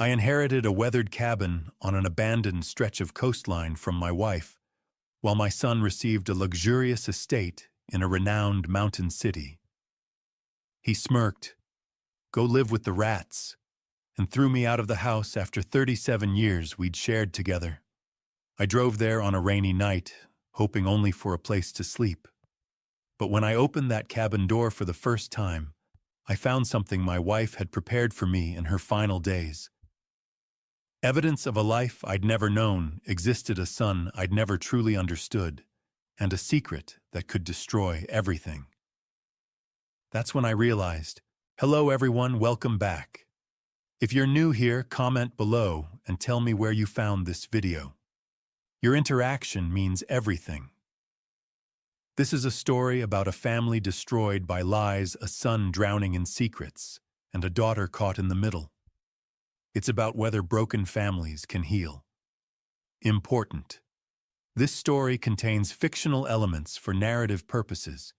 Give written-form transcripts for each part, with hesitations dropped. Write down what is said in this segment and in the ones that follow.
I inherited a weathered cabin on an abandoned stretch of coastline from my wife, while my son received a luxurious estate in a renowned mountain city. He smirked, "Go live with the rats," and threw me out of the house after 37 years we'd shared together. I drove there on a rainy night, hoping only for a place to sleep. But when I opened that cabin door for the first time, I found something my wife had prepared for me in her final days. Evidence of a life I'd never known, existed a son I'd never truly understood, and a secret that could destroy everything. That's when I realized, hello everyone, welcome back. If you're new here, comment below and tell me where you found this video. Your interaction means everything. This is a story about a family destroyed by lies, a son drowning in secrets, and a daughter caught in the middle. It's about whether broken families can heal. Important. This story contains fictional elements for narrative purposes.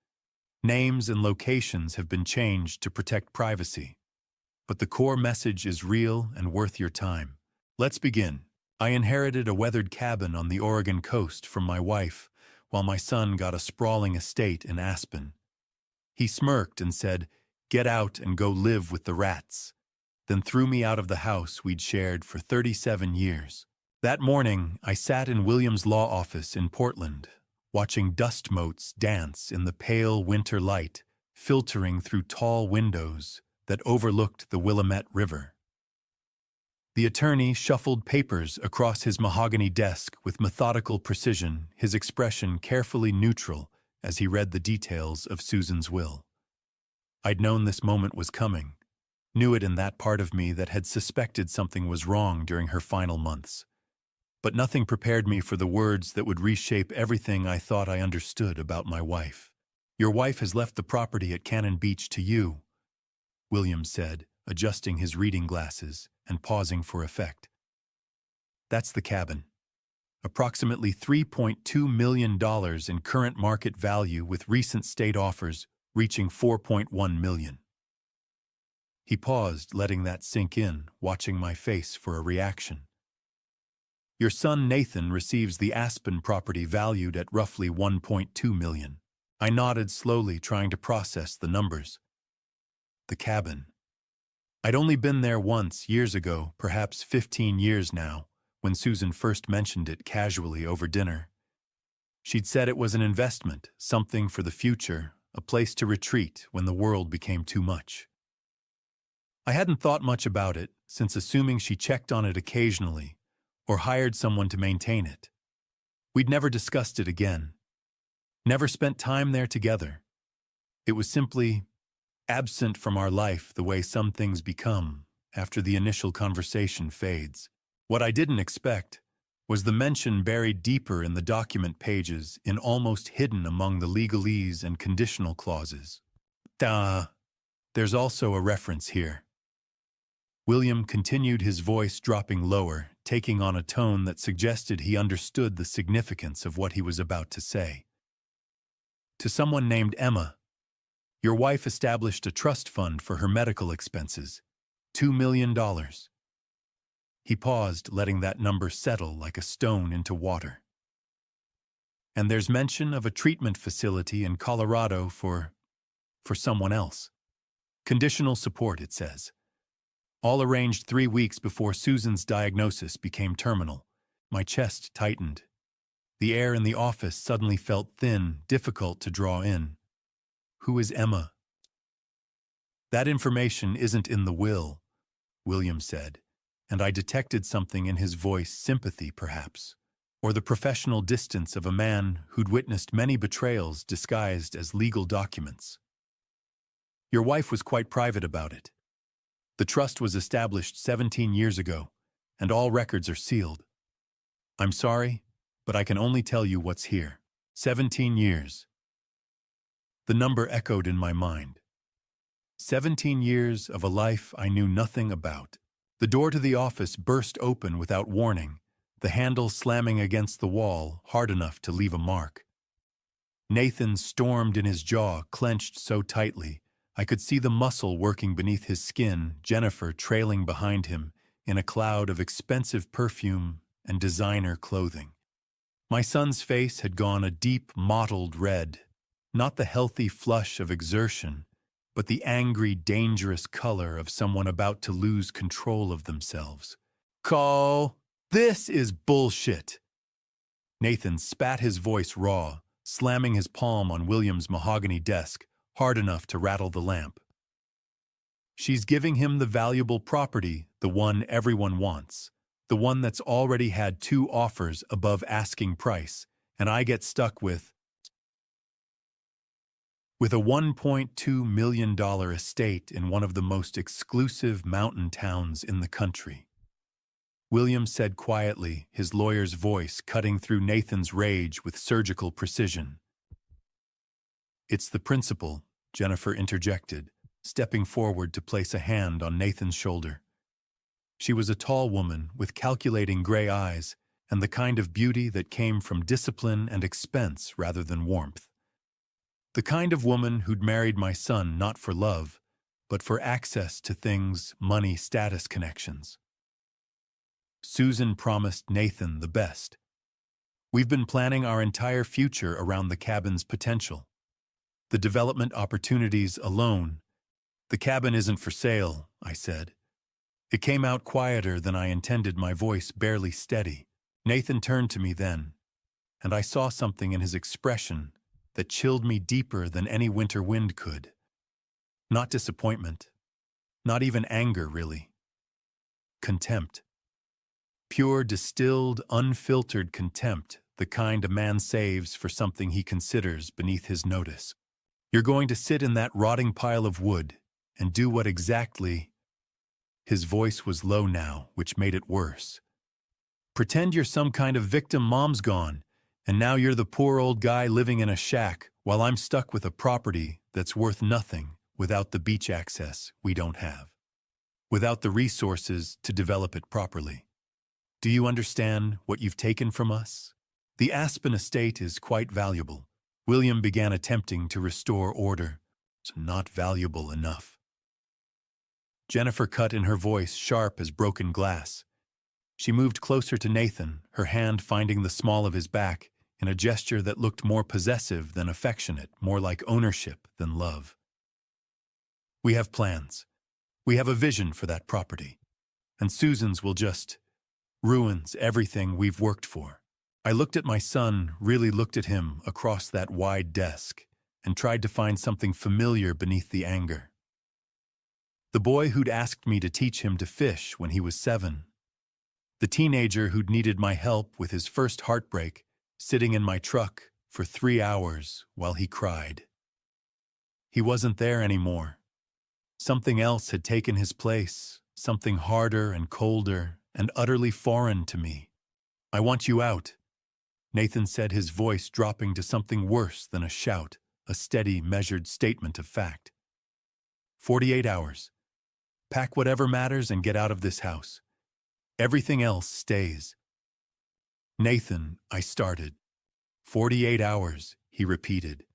Names and locations have been changed to protect privacy. But the core message is real and worth your time. Let's begin. I inherited a weathered cabin on the Oregon coast from my wife, while my son got a sprawling estate in Aspen. He smirked and said, "Get out and go live with the rats," then threw me out of the house we'd shared for 37 years. That morning, I sat in William's law office in Portland, watching dust motes dance in the pale winter light, filtering through tall windows that overlooked the Willamette River. The attorney shuffled papers across his mahogany desk with methodical precision, his expression carefully neutral as he read the details of Susan's will. I'd known this moment was coming, knew it in that part of me that had suspected something was wrong during her final months. But nothing prepared me for the words that would reshape everything I thought I understood about my wife. "Your wife has left the property at Cannon Beach to you," William said, adjusting his reading glasses and pausing for effect. "That's the cabin. Approximately $3.2 million in current market value, with recent state offers reaching $4.1 million. He paused, letting that sink in, watching my face for a reaction. "Your son Nathan receives the Aspen property valued at roughly $1.2 million. I nodded slowly, trying to process the numbers. The cabin. I'd only been there once, years ago, perhaps 15 years now, when Susan first mentioned it casually over dinner. She'd said it was an investment, something for the future, a place to retreat when the world became too much. I hadn't thought much about it, since assuming she checked on it occasionally, or hired someone to maintain it. We'd never discussed it again. Never spent time there together. It was simply absent from our life the way some things become after the initial conversation fades. What I didn't expect was the mention buried deeper in the document pages, in almost hidden among the legalese and conditional clauses. There's also a reference here." William continued, his voice dropping lower, taking on a tone that suggested he understood the significance of what he was about to say. "To someone named Emma. Your wife established a trust fund for her medical expenses. $2 million. He paused, letting that number settle like a stone into water. "And there's mention of a treatment facility in Colorado for someone else. Conditional support, it says. All arranged 3 weeks before Susan's diagnosis became terminal." My chest tightened. The air in the office suddenly felt thin, difficult to draw in. Who is Emma? "That information isn't in the will," William said, and I detected something in his voice, sympathy perhaps, or the professional distance of a man who'd witnessed many betrayals disguised as legal documents. "Your wife was quite private about it. The trust was established 17 years ago, and all records are sealed. I'm sorry, but I can only tell you what's here. 17 years. The number echoed in my mind. 17 years of a life I knew nothing about. The door to the office burst open without warning, the handle slamming against the wall hard enough to leave a mark. Nathan stormed in, his jaw clenched so tightly I could see the muscle working beneath his skin, Jennifer trailing behind him, in a cloud of expensive perfume and designer clothing. My son's face had gone a deep mottled red, not the healthy flush of exertion, but the angry, dangerous color of someone about to lose control of themselves. "Call, this is bullshit." Nathan spat his voice raw, slamming his palm on William's mahogany desk, hard enough to rattle the lamp. "She's giving him the valuable property, the one everyone wants, the one that's already had 2 offers above asking price, and I get stuck with a $1.2 million estate in one of the most exclusive mountain towns in the country." William said quietly, his lawyer's voice cutting through Nathan's rage with surgical precision. "It's the principal," Jennifer interjected, stepping forward to place a hand on Nathan's shoulder. She was a tall woman with calculating gray eyes and the kind of beauty that came from discipline and expense rather than warmth. The kind of woman who'd married my son not for love, but for access to things, money, status connections. Susan promised Nathan the best. "We've been planning our entire future around the cabin's potential. The development opportunities alone." "The cabin isn't for sale," I said. It came out quieter than I intended, my voice barely steady. Nathan turned to me then, and I saw something in his expression that chilled me deeper than any winter wind could. Not disappointment, not even anger, really. Contempt. Pure, distilled, unfiltered contempt, the kind a man saves for something he considers beneath his notice. "You're going to sit in that rotting pile of wood and do what exactly?" His voice was low now, which made it worse. "Pretend you're some kind of victim mom's gone, and now you're the poor old guy living in a shack while I'm stuck with a property that's worth nothing without the beach access we don't have, without the resources to develop it properly. Do you understand what you've taken from us? The Aspen estate is quite valuable." William began attempting to restore order. "It's not valuable enough." Jennifer cut in, her voice sharp as broken glass. She moved closer to Nathan, her hand finding the small of his back, in a gesture that looked more possessive than affectionate, more like ownership than love. "We have plans. We have a vision for that property. And Susan's will just ruins everything we've worked for." I looked at my son, really looked at him across that wide desk, and tried to find something familiar beneath the anger. The boy who'd asked me to teach him to fish when he was 7. The teenager who'd needed my help with his first heartbreak, sitting in my truck for 3 hours while he cried. He wasn't there anymore. Something else had taken his place, something harder and colder and utterly foreign to me. "I want you out," Nathan said, his voice dropping to something worse than a shout, a steady, measured statement of fact. 48 hours. Pack whatever matters and get out of this house. Everything else stays." "Nathan," I started. 48 hours, he repeated,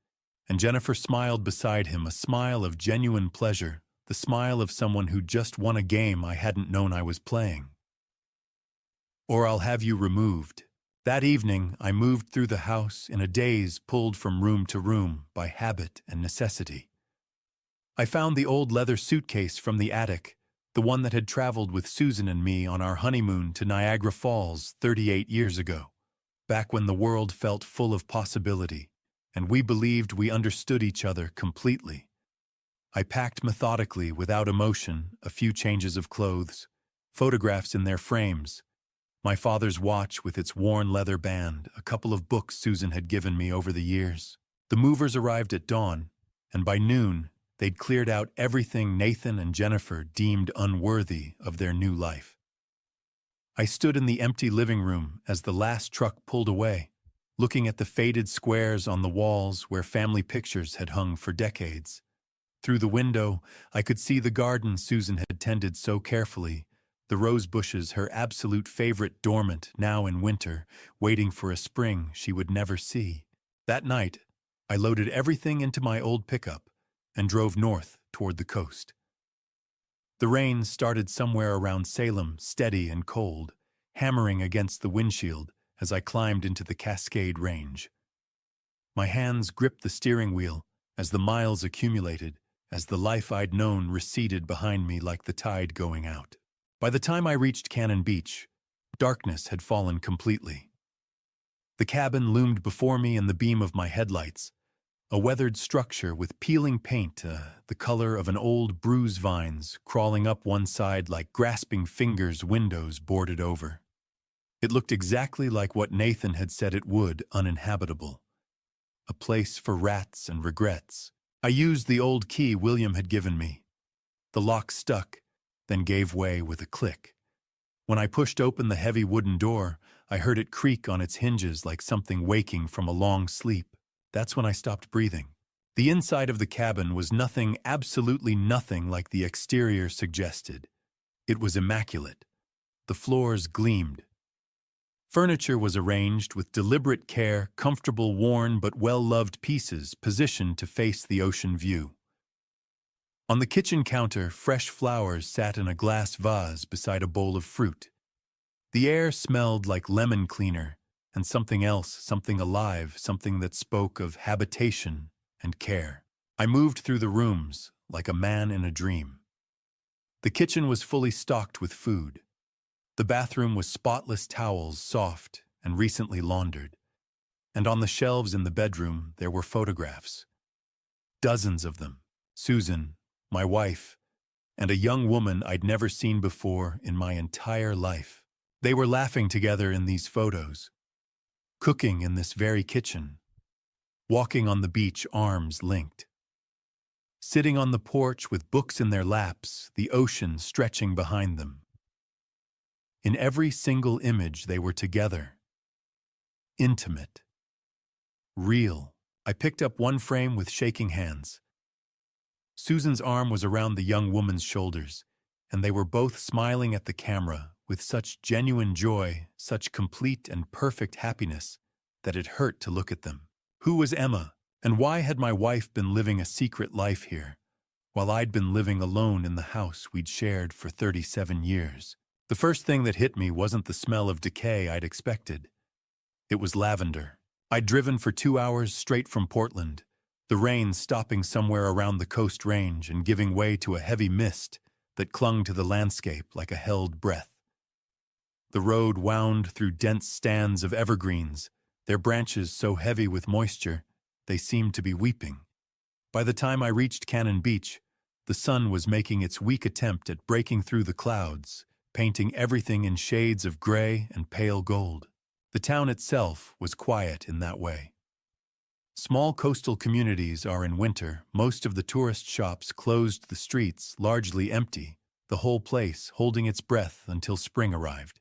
and Jennifer smiled beside him, a smile of genuine pleasure, the smile of someone who just won a game I hadn't known I was playing. "Or I'll have you removed." That evening, I moved through the house in a daze, pulled from room to room by habit and necessity. I found the old leather suitcase from the attic, the one that had traveled with Susan and me on our honeymoon to Niagara Falls 38 years ago, back when the world felt full of possibility, and we believed we understood each other completely. I packed methodically, without emotion, a few changes of clothes, photographs in their frames, my father's watch with its worn leather band, a couple of books Susan had given me over the years. The movers arrived at dawn, and by noon, they'd cleared out everything Nathan and Jennifer deemed unworthy of their new life. I stood in the empty living room as the last truck pulled away, looking at the faded squares on the walls where family pictures had hung for decades. Through the window, I could see the garden Susan had tended so carefully, the rose bushes, her absolute favorite, dormant now in winter, waiting for a spring she would never see. That night, I loaded everything into my old pickup and drove north toward the coast. The rain started somewhere around Salem, steady and cold, hammering against the windshield as I climbed into the Cascade Range. My hands gripped the steering wheel as the miles accumulated, as the life I'd known receded behind me like the tide going out. By the time I reached Cannon Beach, darkness had fallen completely. The cabin loomed before me in the beam of my headlights, a weathered structure with peeling paint, the color of an old bruised vines crawling up one side like grasping fingers, windows boarded over. It looked exactly like what Nathan had said it would, uninhabitable. A place for rats and regrets. I used the old key William had given me. The lock stuck, then gave way with a click. When I pushed open the heavy wooden door, I heard it creak on its hinges like something waking from a long sleep. That's when I stopped breathing. The inside of the cabin was nothing, absolutely nothing like the exterior suggested. It was immaculate. The floors gleamed. Furniture was arranged with deliberate care, comfortable, worn but well-loved pieces positioned to face the ocean view. On the kitchen counter, fresh flowers sat in a glass vase beside a bowl of fruit. The air smelled like lemon cleaner and something else, something alive, something that spoke of habitation and care. I moved through the rooms like a man in a dream. The kitchen was fully stocked with food. The bathroom was spotless towels, soft and recently laundered. And on the shelves in the bedroom, there were photographs. Dozens of them. Susan, my wife, and a young woman I'd never seen before in my entire life. They were laughing together in these photos, cooking in this very kitchen, walking on the beach, arms linked, sitting on the porch with books in their laps, the ocean stretching behind them. In every single image, they were together. Intimate. Real. I picked up one frame with shaking hands. Susan's arm was around the young woman's shoulders, and they were both smiling at the camera with such genuine joy, such complete and perfect happiness, that it hurt to look at them. Who was Emma, and why had my wife been living a secret life here, while I'd been living alone in the house we'd shared for 37 years? The first thing that hit me wasn't the smell of decay I'd expected. It was lavender. I'd driven for 2 hours straight from Portland, the rain stopping somewhere around the Coast Range and giving way to a heavy mist that clung to the landscape like a held breath. The road wound through dense stands of evergreens, their branches so heavy with moisture they seemed to be weeping. By the time I reached Cannon Beach, the sun was making its weak attempt at breaking through the clouds, painting everything in shades of gray and pale gold. The town itself was quiet in that way. Small coastal communities are in winter. Most of the tourist shops closed, the streets largely empty, the whole place holding its breath until spring arrived.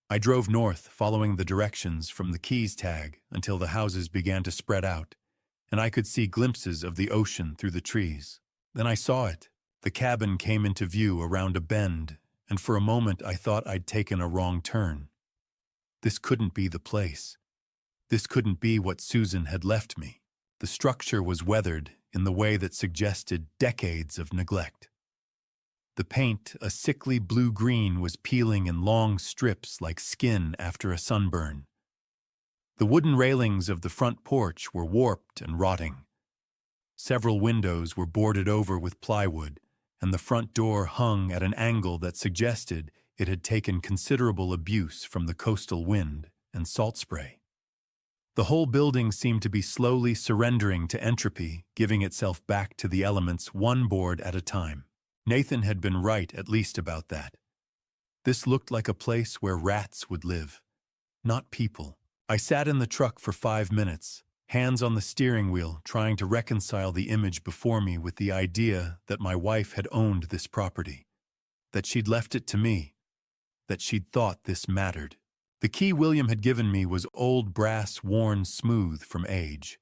I drove north, following the directions from the Keys tag until the houses began to spread out, and I could see glimpses of the ocean through the trees. Then I saw it. The cabin came into view around a bend, and for a moment I thought I'd taken a wrong turn. This couldn't be the place. This couldn't be what Susan had left me. The structure was weathered in the way that suggested decades of neglect. The paint, a sickly blue-green, was peeling in long strips like skin after a sunburn. The wooden railings of the front porch were warped and rotting. Several windows were boarded over with plywood, and the front door hung at an angle that suggested it had taken considerable abuse from the coastal wind and salt spray. The whole building seemed to be slowly surrendering to entropy, giving itself back to the elements one board at a time. Nathan had been right, at least about that. This looked like a place where rats would live, not people. I sat in the truck for 5 minutes, hands on the steering wheel, trying to reconcile the image before me with the idea that my wife had owned this property, that she'd left it to me, that she'd thought this mattered. The key William had given me was old brass, worn smooth from age.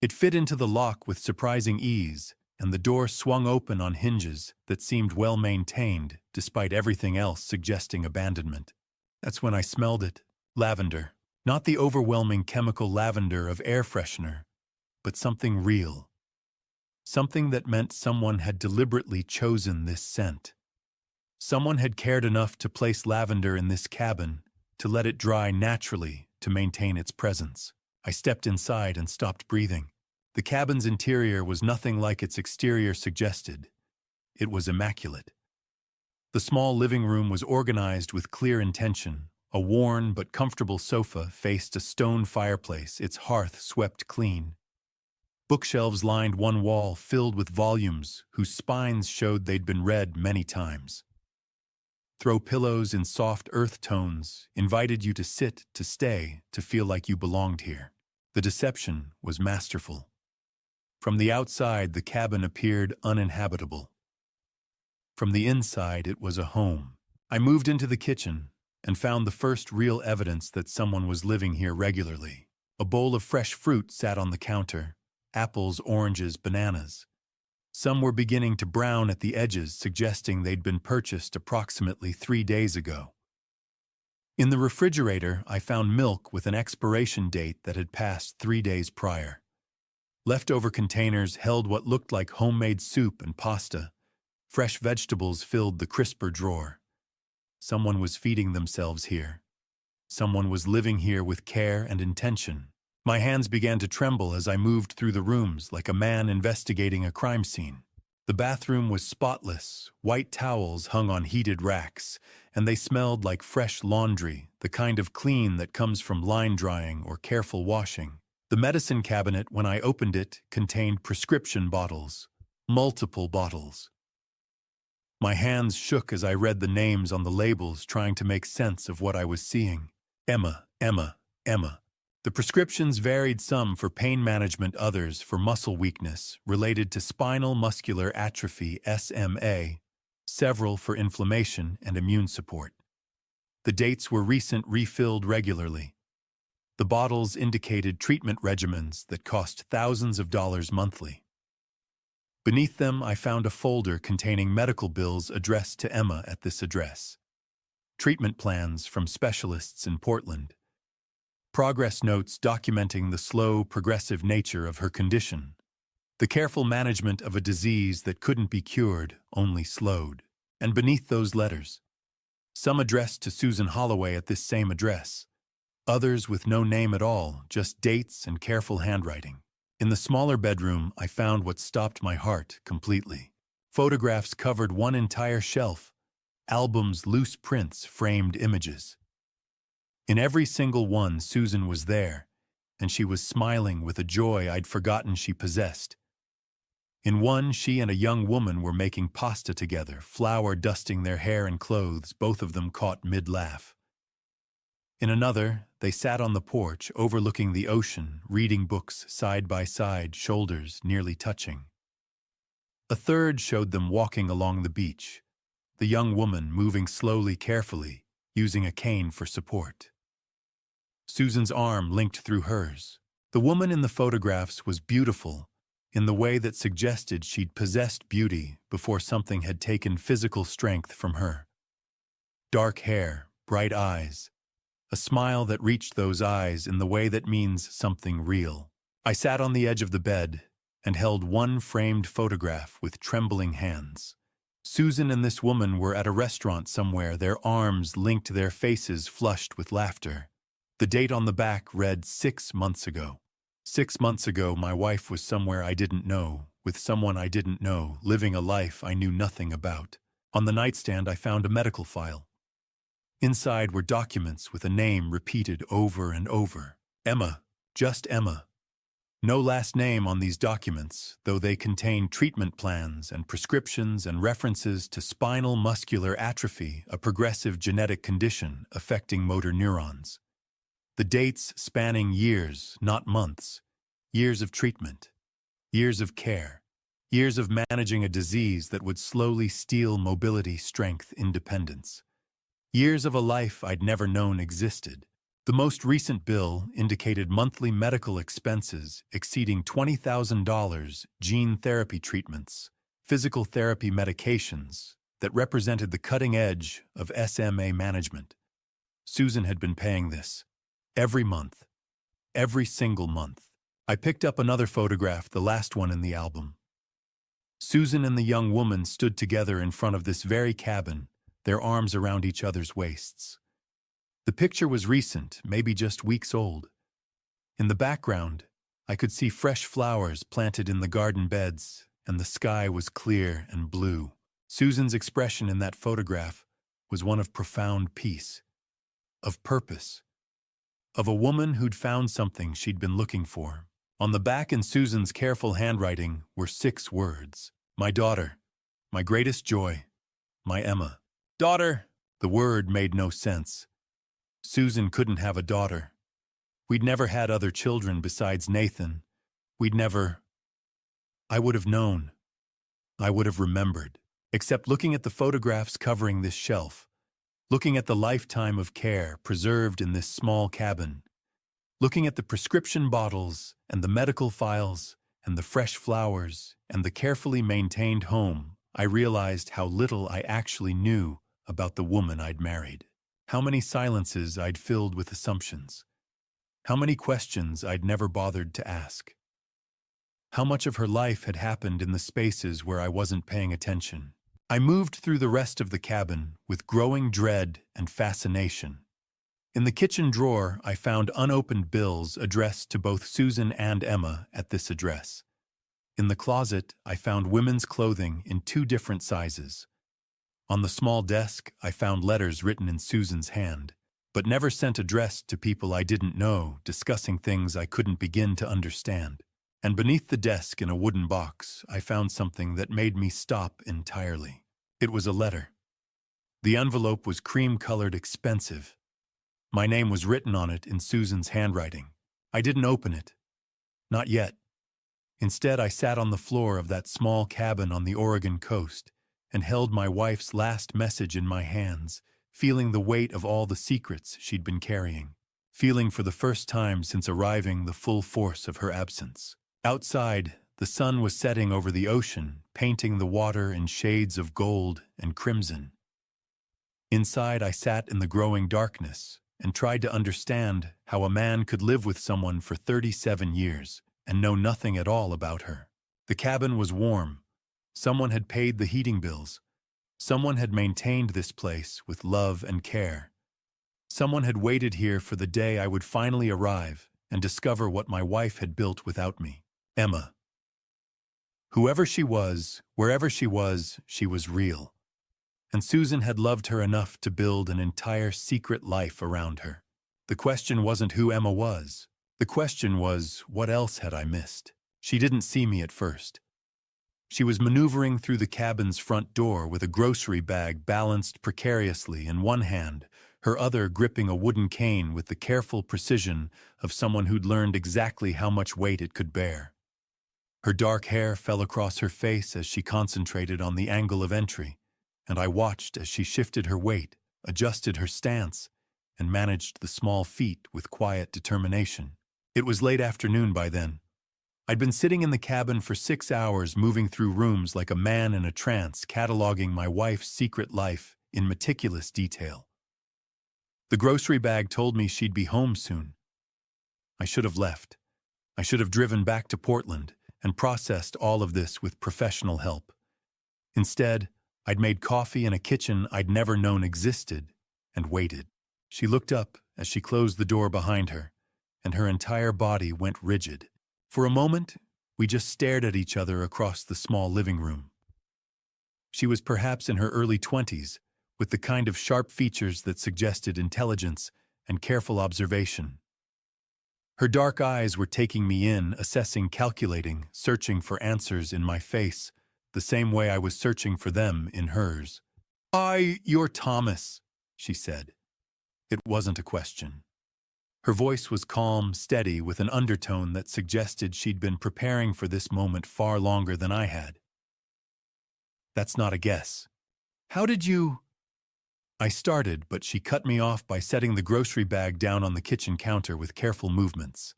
It fit into the lock with surprising ease, and the door swung open on hinges that seemed well maintained, despite everything else suggesting abandonment. That's when I smelled it. Lavender. Not the overwhelming chemical lavender of air freshener, but something real. something that meant someone had deliberately chosen this scent. Someone had cared enough to place lavender in this cabin, to let it dry naturally to maintain its presence. I stepped inside and stopped breathing. The cabin's interior was nothing like its exterior suggested. It was immaculate. The small living room was organized with clear intention. A worn but comfortable sofa faced a stone fireplace, its hearth swept clean. Bookshelves lined one wall filled with volumes whose spines showed they'd been read many times. Throw pillows in soft earth tones invited you to sit, to stay, to feel like you belonged here. The deception was masterful. From the outside, the cabin appeared uninhabitable. From the inside, it was a home. I moved into the kitchen and found the first real evidence that someone was living here regularly. A bowl of fresh fruit sat on the counter, apples, oranges, bananas. Some were beginning to brown at the edges, suggesting they'd been purchased approximately 3 days ago. In the refrigerator, I found milk with an expiration date that had passed 3 days prior. Leftover containers held what looked like homemade soup and pasta. Fresh vegetables filled the crisper drawer. Someone was feeding themselves here. Someone was living here with care and intention. My hands began to tremble as I moved through the rooms like a man investigating a crime scene. The bathroom was spotless, white towels hung on heated racks, and they smelled like fresh laundry, the kind of clean that comes from line drying or careful washing. The medicine cabinet, when I opened it, contained prescription bottles, multiple bottles. My hands shook as I read the names on the labels, trying to make sense of what I was seeing. Emma, Emma, Emma. The prescriptions varied, some for pain management, others for muscle weakness related to spinal muscular atrophy (SMA), several for inflammation and immune support. The dates were recent, refilled regularly. The bottles indicated treatment regimens that cost thousands of dollars monthly. Beneath them, I found a folder containing medical bills addressed to Emma at this address. Treatment plans from specialists in Portland. Progress notes documenting the slow, progressive nature of her condition. The careful management of a disease that couldn't be cured, only slowed. And beneath those letters, some addressed to Susan Holloway at this same address. Others with no name at all, just dates and careful handwriting. In the smaller bedroom, I found what stopped my heart completely. Photographs covered one entire shelf. Albums, loose prints, framed images. In every single one, Susan was there, and she was smiling with a joy I'd forgotten she possessed. In one, she and a young woman were making pasta together, flour dusting their hair and clothes, both of them caught mid-laugh. In another, they sat on the porch, overlooking the ocean, reading books side by side, shoulders nearly touching. A third showed them walking along the beach, the young woman moving slowly, carefully, using a cane for support. Susan's arm linked through hers. The woman in the photographs was beautiful in the way that suggested she'd possessed beauty before something had taken physical strength from her. Dark hair, bright eyes, a smile that reached those eyes in the way that means something real. I sat on the edge of the bed and held one framed photograph with trembling hands. Susan and this woman were at a restaurant somewhere, their arms linked, their faces flushed with laughter. The date on the back read 6 months ago. 6 months ago, my wife was somewhere I didn't know, with someone I didn't know, living a life I knew nothing about. On the nightstand, I found a medical file. Inside were documents with a name repeated over and over. Emma, just Emma. No last name on these documents, though they contain treatment plans and prescriptions and references to spinal muscular atrophy, a progressive genetic condition affecting motor neurons. The dates spanning years, not months. Years of treatment. Years of care. Years of managing a disease that would slowly steal mobility, strength, independence. Years of a life I'd never known existed. The most recent bill indicated monthly medical expenses exceeding $20,000, gene therapy treatments, physical therapy medications that represented the cutting edge of SMA management. Susan had been paying this. Every month. Every single month. I picked up another photograph, the last one in the album. Susan and the young woman stood together in front of this very cabin, their arms around each other's waists. The picture was recent, maybe just weeks old. In the background, I could see fresh flowers planted in the garden beds, and the sky was clear and blue. Susan's expression in that photograph was one of profound peace, of purpose, of a woman who'd found something she'd been looking for. On the back in Susan's careful handwriting were 6 words. My daughter, my greatest joy, my Emma. Daughter! The word made no sense. Susan couldn't have a daughter. We'd never had other children besides Nathan. I would have known. I would have remembered. Except looking at the photographs covering this shelf, looking at the lifetime of care preserved in this small cabin, looking at the prescription bottles and the medical files and the fresh flowers and the carefully maintained home, I realized how little I actually knew about the woman I'd married. How many silences I'd filled with assumptions. How many questions I'd never bothered to ask. How much of her life had happened in the spaces where I wasn't paying attention. I moved through the rest of the cabin with growing dread and fascination. In the kitchen drawer, I found unopened bills addressed to both Susan and Emma at this address. In the closet, I found women's clothing in 2 different sizes. On the small desk, I found letters written in Susan's hand, but never sent addressed to people I didn't know, discussing things I couldn't begin to understand. And beneath the desk in a wooden box, I found something that made me stop entirely. It was a letter. The envelope was cream-colored expensive. My name was written on it in Susan's handwriting. I didn't open it. Not yet. Instead, I sat on the floor of that small cabin on the Oregon coast and held my wife's last message in my hands, feeling the weight of all the secrets she'd been carrying, feeling for the first time since arriving the full force of her absence. Outside, the sun was setting over the ocean, painting the water in shades of gold and crimson. Inside, I sat in the growing darkness and tried to understand how a man could live with someone for 37 years and know nothing at all about her. The cabin was warm. Someone had paid the heating bills. Someone had maintained this place with love and care. Someone had waited here for the day I would finally arrive and discover what my wife had built without me. Emma. Whoever she was, wherever she was real. And Susan had loved her enough to build an entire secret life around her. The question wasn't who Emma was. The question was, what else had I missed? She didn't see me at first. She was maneuvering through the cabin's front door with a grocery bag balanced precariously in one hand, her other gripping a wooden cane with the careful precision of someone who'd learned exactly how much weight it could bear. Her dark hair fell across her face as she concentrated on the angle of entry, and I watched as she shifted her weight, adjusted her stance, and managed the small feat with quiet determination. It was late afternoon by then. I'd been sitting in the cabin for 6 hours, moving through rooms like a man in a trance, cataloging my wife's secret life in meticulous detail. The grocery bag told me she'd be home soon. I should have left. I should have driven back to Portland and processed all of this with professional help. Instead, I'd made coffee in a kitchen I'd never known existed and waited. She looked up as she closed the door behind her, and her entire body went rigid. For a moment, we just stared at each other across the small living room. She was perhaps in her early 20s, with the kind of sharp features that suggested intelligence and careful observation. Her dark eyes were taking me in, assessing, calculating, searching for answers in my face, the same way I was searching for them in hers. You're Thomas," she said. It wasn't a question. Her voice was calm, steady, with an undertone that suggested she'd been preparing for this moment far longer than I had. "That's not a guess. How did you—" I started, but she cut me off by setting the grocery bag down on the kitchen counter with careful movements.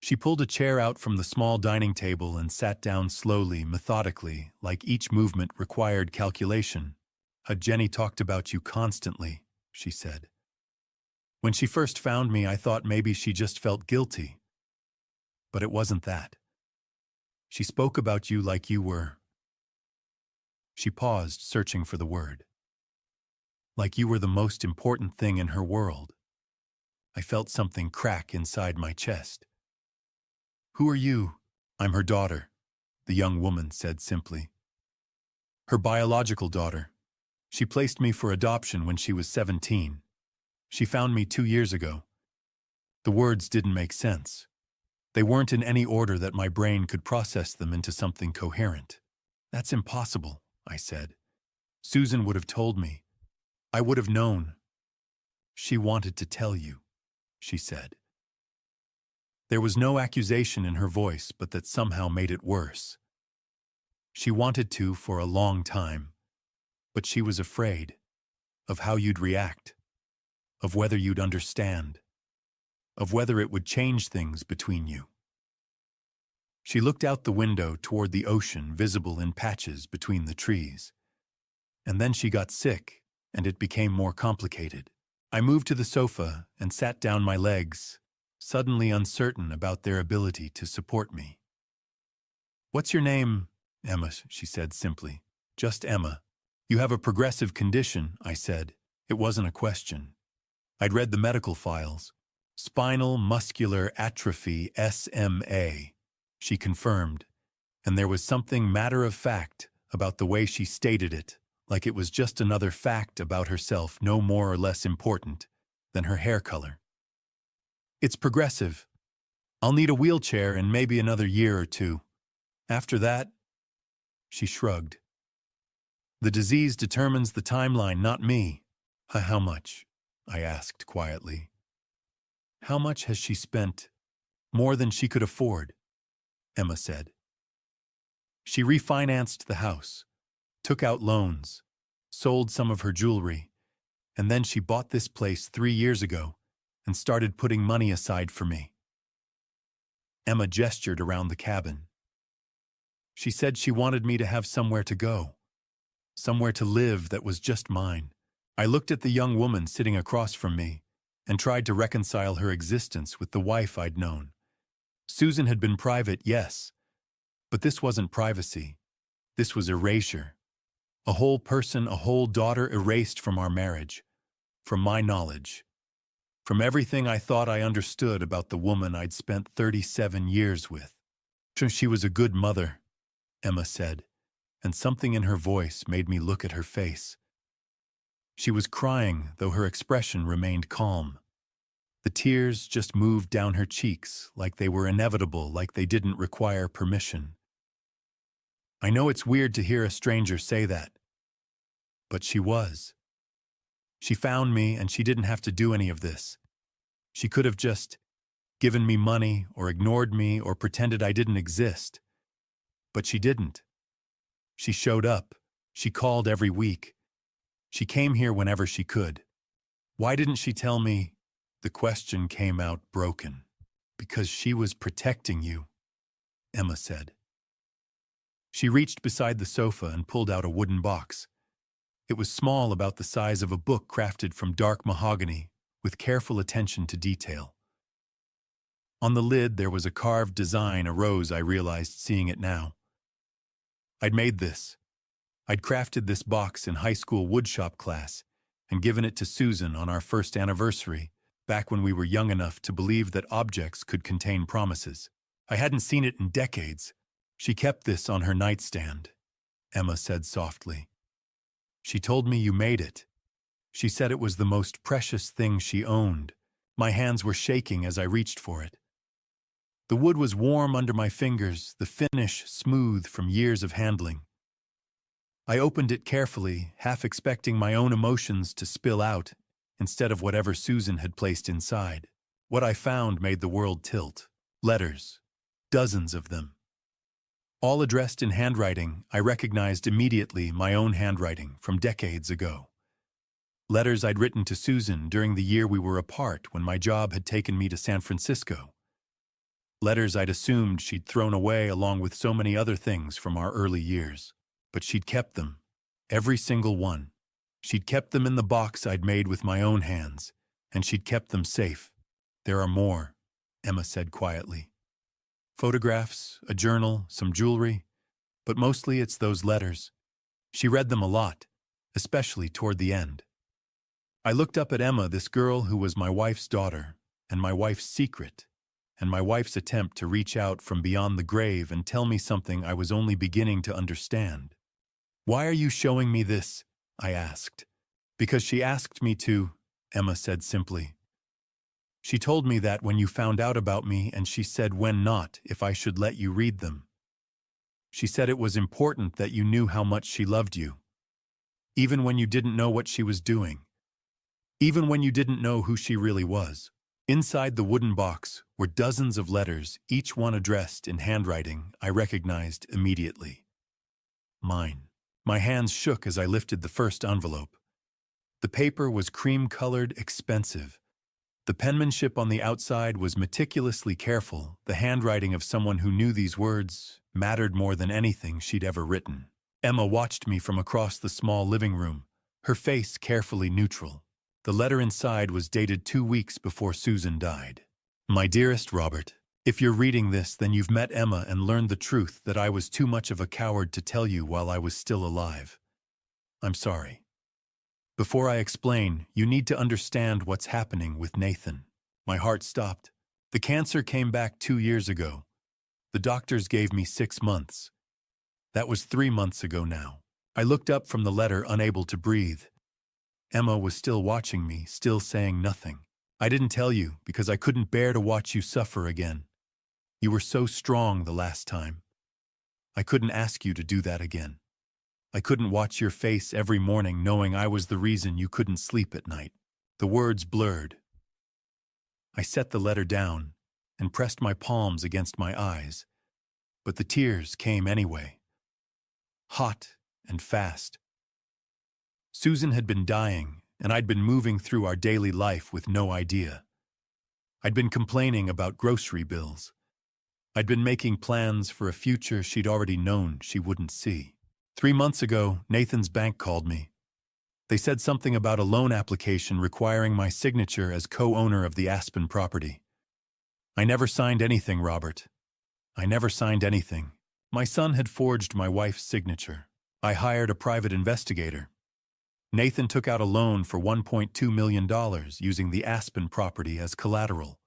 She pulled a chair out from the small dining table and sat down slowly, methodically, like each movement required calculation. "Jenny talked about you constantly," she said. "When she first found me, I thought maybe she just felt guilty. But it wasn't that. She spoke about you like you were She paused, searching for the word. Like you were the most important thing in her world. I felt something crack inside my chest. Who are you? I'm her daughter, the young woman said simply. Her biological daughter. She placed me for adoption when she was 17. She found me 2 years ago. The words didn't make sense. They weren't in any order that my brain could process them into something coherent. That's impossible, I said. Susan would have told me. I would have known. She wanted to tell you, she said. There was no accusation in her voice, but that somehow made it worse. She wanted to for a long time, but she was afraid of how you'd react, of whether you'd understand, of whether it would change things between you. She looked out the window toward the ocean, visible in patches between the trees. And then she got sick, and it became more complicated. I moved to the sofa and sat down my legs, suddenly uncertain about their ability to support me. What's your name? Emma, she said simply. Just Emma. You have a progressive condition, I said. It wasn't a question. I'd read the medical files. Spinal muscular atrophy, SMA, she confirmed, and there was something matter-of-fact about the way she stated it, like it was just another fact about herself, no more or less important than her hair color. It's progressive. I'll need a wheelchair in maybe another year or two. After that, she shrugged. The disease determines the timeline, not me. How much? I asked quietly. How much has she spent? More than she could afford, Emma said. She refinanced the house, took out loans, sold some of her jewelry, and then she bought this place 3 years ago and started putting money aside for me. Emma gestured around the cabin. She said she wanted me to have somewhere to go, somewhere to live that was just mine. I looked at the young woman sitting across from me and tried to reconcile her existence with the wife I'd known. Susan had been private, yes, but this wasn't privacy. This was erasure. A whole person, a whole daughter erased from our marriage, from my knowledge, from everything I thought I understood about the woman I'd spent 37 years with. She was a good mother, Emma said, and something in her voice made me look at her face. She was crying, though her expression remained calm. The tears just moved down her cheeks, like they were inevitable, like they didn't require permission. I know it's weird to hear a stranger say that, but she was. She found me, and she didn't have to do any of this. She could have just given me money, or ignored me, or pretended I didn't exist. But she didn't. She showed up. She called every week. She came here whenever she could. Why didn't she tell me? The question came out broken. Because she was protecting you, Emma said. She reached beside the sofa and pulled out a wooden box. It was small, about the size of a book crafted from dark mahogany, with careful attention to detail. On the lid there was a carved design, a rose, I realized seeing it now. I'd made this. I'd crafted this box in high school woodshop class and given it to Susan on our first anniversary, back when we were young enough to believe that objects could contain promises. I hadn't seen it in decades. She kept this on her nightstand, Emma said softly. She told me you made it. She said it was the most precious thing she owned. My hands were shaking as I reached for it. The wood was warm under my fingers, the finish smooth from years of handling. I opened it carefully, half expecting my own emotions to spill out instead of whatever Susan had placed inside. What I found made the world tilt. Letters. Dozens of them. All addressed in handwriting I recognized immediately, my own handwriting from decades ago. Letters I'd written to Susan during the year we were apart, when my job had taken me to San Francisco. Letters I'd assumed she'd thrown away along with so many other things from our early years. But she'd kept them. Every single one. She'd kept them in the box I'd made with my own hands, and she'd kept them safe. There are more, Emma said quietly. Photographs, a journal, some jewelry, but mostly it's those letters. She read them a lot, especially toward the end. I looked up at Emma, this girl who was my wife's daughter, and my wife's secret, and my wife's attempt to reach out from beyond the grave and tell me something I was only beginning to understand. "Why are you showing me this?" I asked. "Because she asked me to," Emma said simply. "She told me that when you found out about me, and she said when not, if I should let you read them. She said it was important that you knew how much she loved you, even when you didn't know what she was doing, even when you didn't know who she really was." Inside the wooden box were dozens of letters, each one addressed in handwriting I recognized immediately. Mine. My hands shook as I lifted the first envelope. The paper was cream-colored, expensive. The penmanship on the outside was meticulously careful, the handwriting of someone who knew these words mattered more than anything she'd ever written. Emma watched me from across the small living room, her face carefully neutral. The letter inside was dated 2 weeks before Susan died. "My dearest Robert, if you're reading this, then you've met Emma and learned the truth that I was too much of a coward to tell you while I was still alive. I'm sorry. Before I explain, you need to understand what's happening with Nathan." My heart stopped. "The cancer came back 2 years ago. The doctors gave me 6 months. That was 3 months ago now." I looked up from the letter, unable to breathe. Emma was still watching me, still saying nothing. "I didn't tell you because I couldn't bear to watch you suffer again. You were so strong the last time. I couldn't ask you to do that again. I couldn't watch your face every morning knowing I was the reason you couldn't sleep at night." The words blurred. I set the letter down and pressed my palms against my eyes, but the tears came anyway. Hot and fast. Susan had been dying, and I'd been moving through our daily life with no idea. I'd been complaining about grocery bills. I'd been making plans for a future she'd already known she wouldn't see. 3 months ago, Nathan's bank called me. They said something about a loan application requiring my signature as co-owner of the Aspen property. I never signed anything, Robert. I never signed anything. My son had forged my wife's signature. I hired a private investigator. Nathan took out a loan for $1.2 million using the Aspen property as collateral.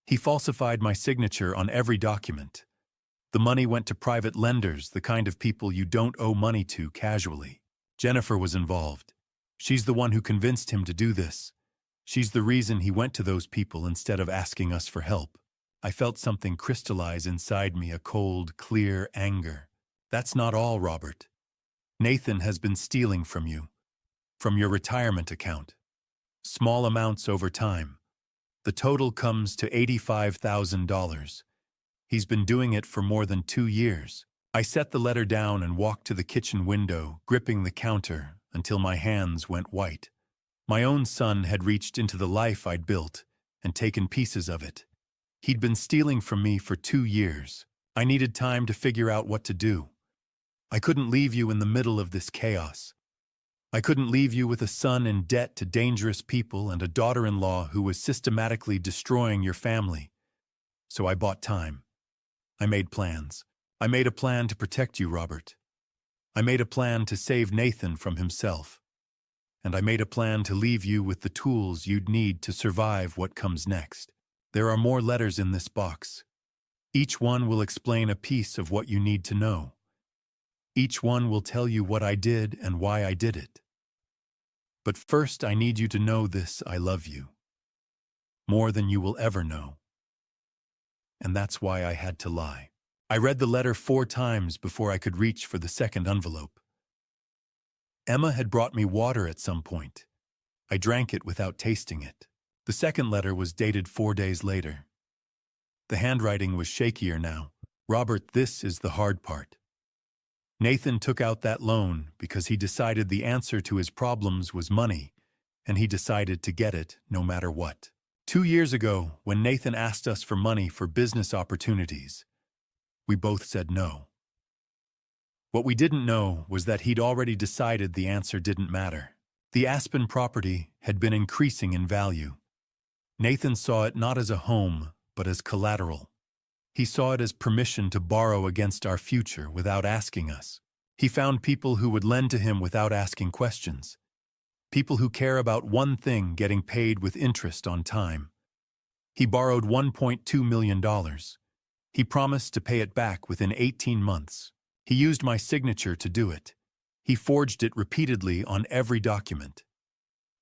He falsified my signature on every document. The money went to private lenders, the kind of people you don't owe money to casually. Jennifer was involved. She's the one who convinced him to do this. She's the reason he went to those people instead of asking us for help. I felt something crystallize inside me, a cold, clear anger. That's not all, Robert. Nathan has been stealing from you. From your retirement account. Small amounts over time. The total comes to $85,000. He's been doing it for more than 2 years. I set the letter down and walked to the kitchen window, gripping the counter until my hands went white. My own son had reached into the life I'd built and taken pieces of it. He'd been stealing from me for 2 years. I needed time to figure out what to do. I couldn't leave you in the middle of this chaos. I couldn't leave you with a son in debt to dangerous people and a daughter-in-law who was systematically destroying your family. So I bought time. I made plans. I made a plan to protect you, Robert. I made a plan to save Nathan from himself. And I made a plan to leave you with the tools you'd need to survive what comes next. There are more letters in this box. Each one will explain a piece of what you need to know. Each one will tell you what I did and why I did it. But first, I need you to know this: I love you. More than you will ever know. And that's why I had to lie. I read the letter 4 times before I could reach for the second envelope. Emma had brought me water at some point. I drank it without tasting it. The second letter was dated 4 days later. The handwriting was shakier now. Robert, this is the hard part. Nathan took out that loan because he decided the answer to his problems was money, and he decided to get it no matter what. 2 years ago, when Nathan asked us for money for business opportunities, we both said no. What we didn't know was that he'd already decided the answer didn't matter. The Aspen property had been increasing in value. Nathan saw it not as a home, but as collateral. He saw it as permission to borrow against our future without asking us. He found people who would lend to him without asking questions. People who care about one thing, getting paid with interest on time. He borrowed $1.2 million. He promised to pay it back within 18 months. He used my signature to do it. He forged it repeatedly on every document.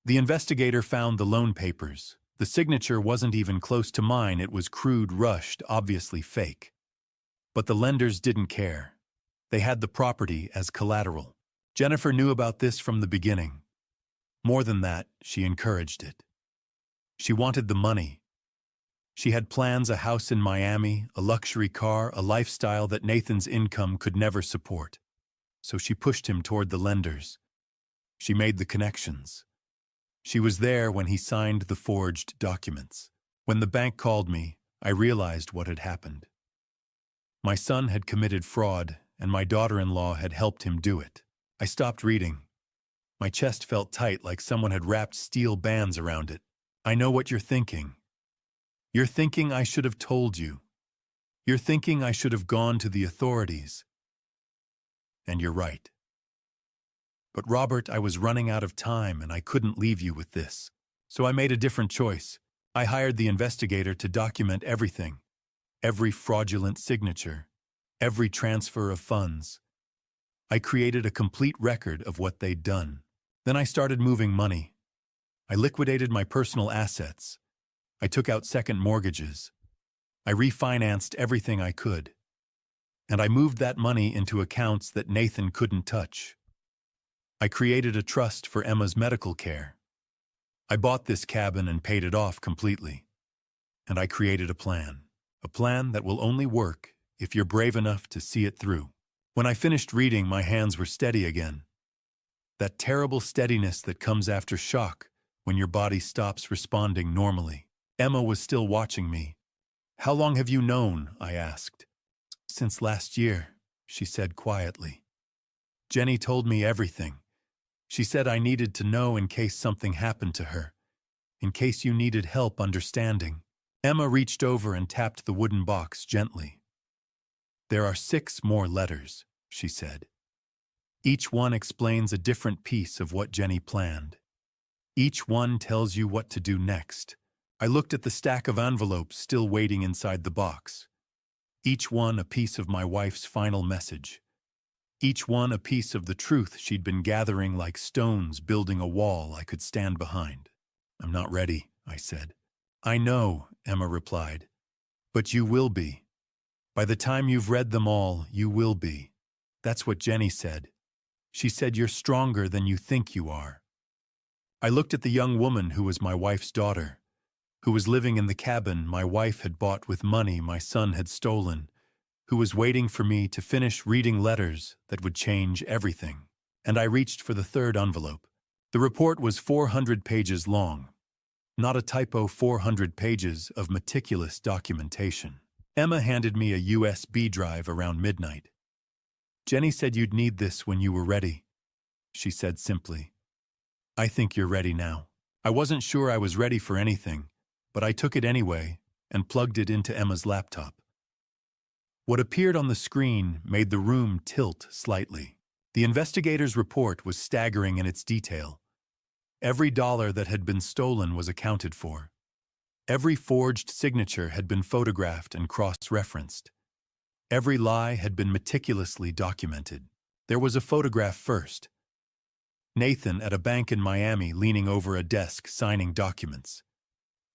The investigator found the loan papers. The signature wasn't even close to mine. It was crude, rushed, obviously fake. But the lenders didn't care. They had the property as collateral. Jennifer knew about this from the beginning. More than that, she encouraged it. She wanted the money. She had plans: a house in Miami, a luxury car, a lifestyle that Nathan's income could never support. So she pushed him toward the lenders. She made the connections. She was there when he signed the forged documents. When the bank called me, I realized what had happened. My son had committed fraud, and my daughter-in-law had helped him do it. I stopped reading. My chest felt tight, like someone had wrapped steel bands around it. I know what you're thinking. You're thinking I should have told you. You're thinking I should have gone to the authorities. And you're right. But Robert, I was running out of time and I couldn't leave you with this. So I made a different choice. I hired the investigator to document everything. Every fraudulent signature. Every transfer of funds. I created a complete record of what they'd done. Then I started moving money. I liquidated my personal assets. I took out second mortgages. I refinanced everything I could. And I moved that money into accounts that Nathan couldn't touch. I created a trust for Emma's medical care. I bought this cabin and paid it off completely. And I created a plan that will only work if you're brave enough to see it through. When I finished reading, my hands were steady again. That terrible steadiness that comes after shock when your body stops responding normally. Emma was still watching me. "How long have you known?" I asked. "Since last year," she said quietly. "Jenny told me everything. She said I needed to know in case something happened to her, in case you needed help understanding." Emma reached over and tapped the wooden box gently. "There are 6 more letters," she said. "Each one explains a different piece of what Jenny planned. Each one tells you what to do next." I looked at the stack of envelopes still waiting inside the box. Each one a piece of my wife's final message. Each one a piece of the truth she'd been gathering like stones, building a wall I could stand behind. "I'm not ready," I said. "I know," Emma replied. "But you will be. By the time you've read them all, you will be." That's what Jenny said. She said you're stronger than you think you are. I looked at the young woman who was my wife's daughter, who was living in the cabin my wife had bought with money my son had stolen, who was waiting for me to finish reading letters that would change everything. And I reached for the 3rd envelope. The report was 400 pages long. Not a typo, 400 pages of meticulous documentation. Emma handed me a USB drive around midnight. "Jenny said you'd need this when you were ready," she said simply. "I think you're ready now." I wasn't sure I was ready for anything, but I took it anyway and plugged it into Emma's laptop. What appeared on the screen made the room tilt slightly. The investigator's report was staggering in its detail. Every dollar that had been stolen was accounted for. Every forged signature had been photographed and cross-referenced. Every lie had been meticulously documented. There was a photograph first. Nathan at a bank in Miami leaning over a desk signing documents.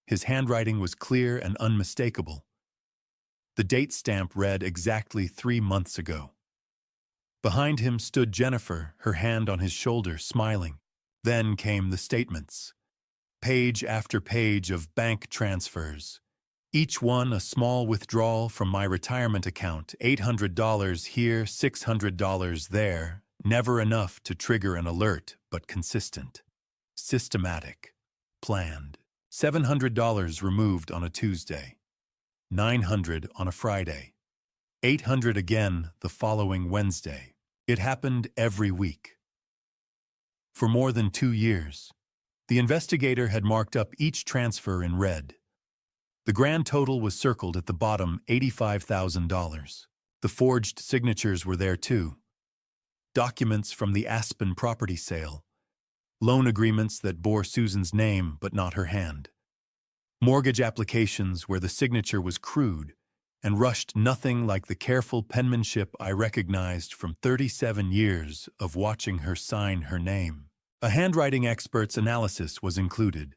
His handwriting was clear and unmistakable. The date stamp read exactly 3 months ago. Behind him stood Jennifer, her hand on his shoulder, smiling. Then came the statements. Page after page of bank transfers. Each one a small withdrawal from my retirement account, $800 here, $600 there. Never enough to trigger an alert, but consistent. Systematic. Planned. $700 removed on a Tuesday. $900 on a Friday. $800 again the following Wednesday. It happened every week. For more than 2 years, the investigator had marked up each transfer in red. The grand total was circled at the bottom, $85,000. The forged signatures were there too. documents from the Aspen property sale, loan agreements that bore Susan's name but not her hand, mortgage applications where the signature was crude and rushed, nothing like the careful penmanship I recognized from 37 years of watching her sign her name. A handwriting expert's analysis was included.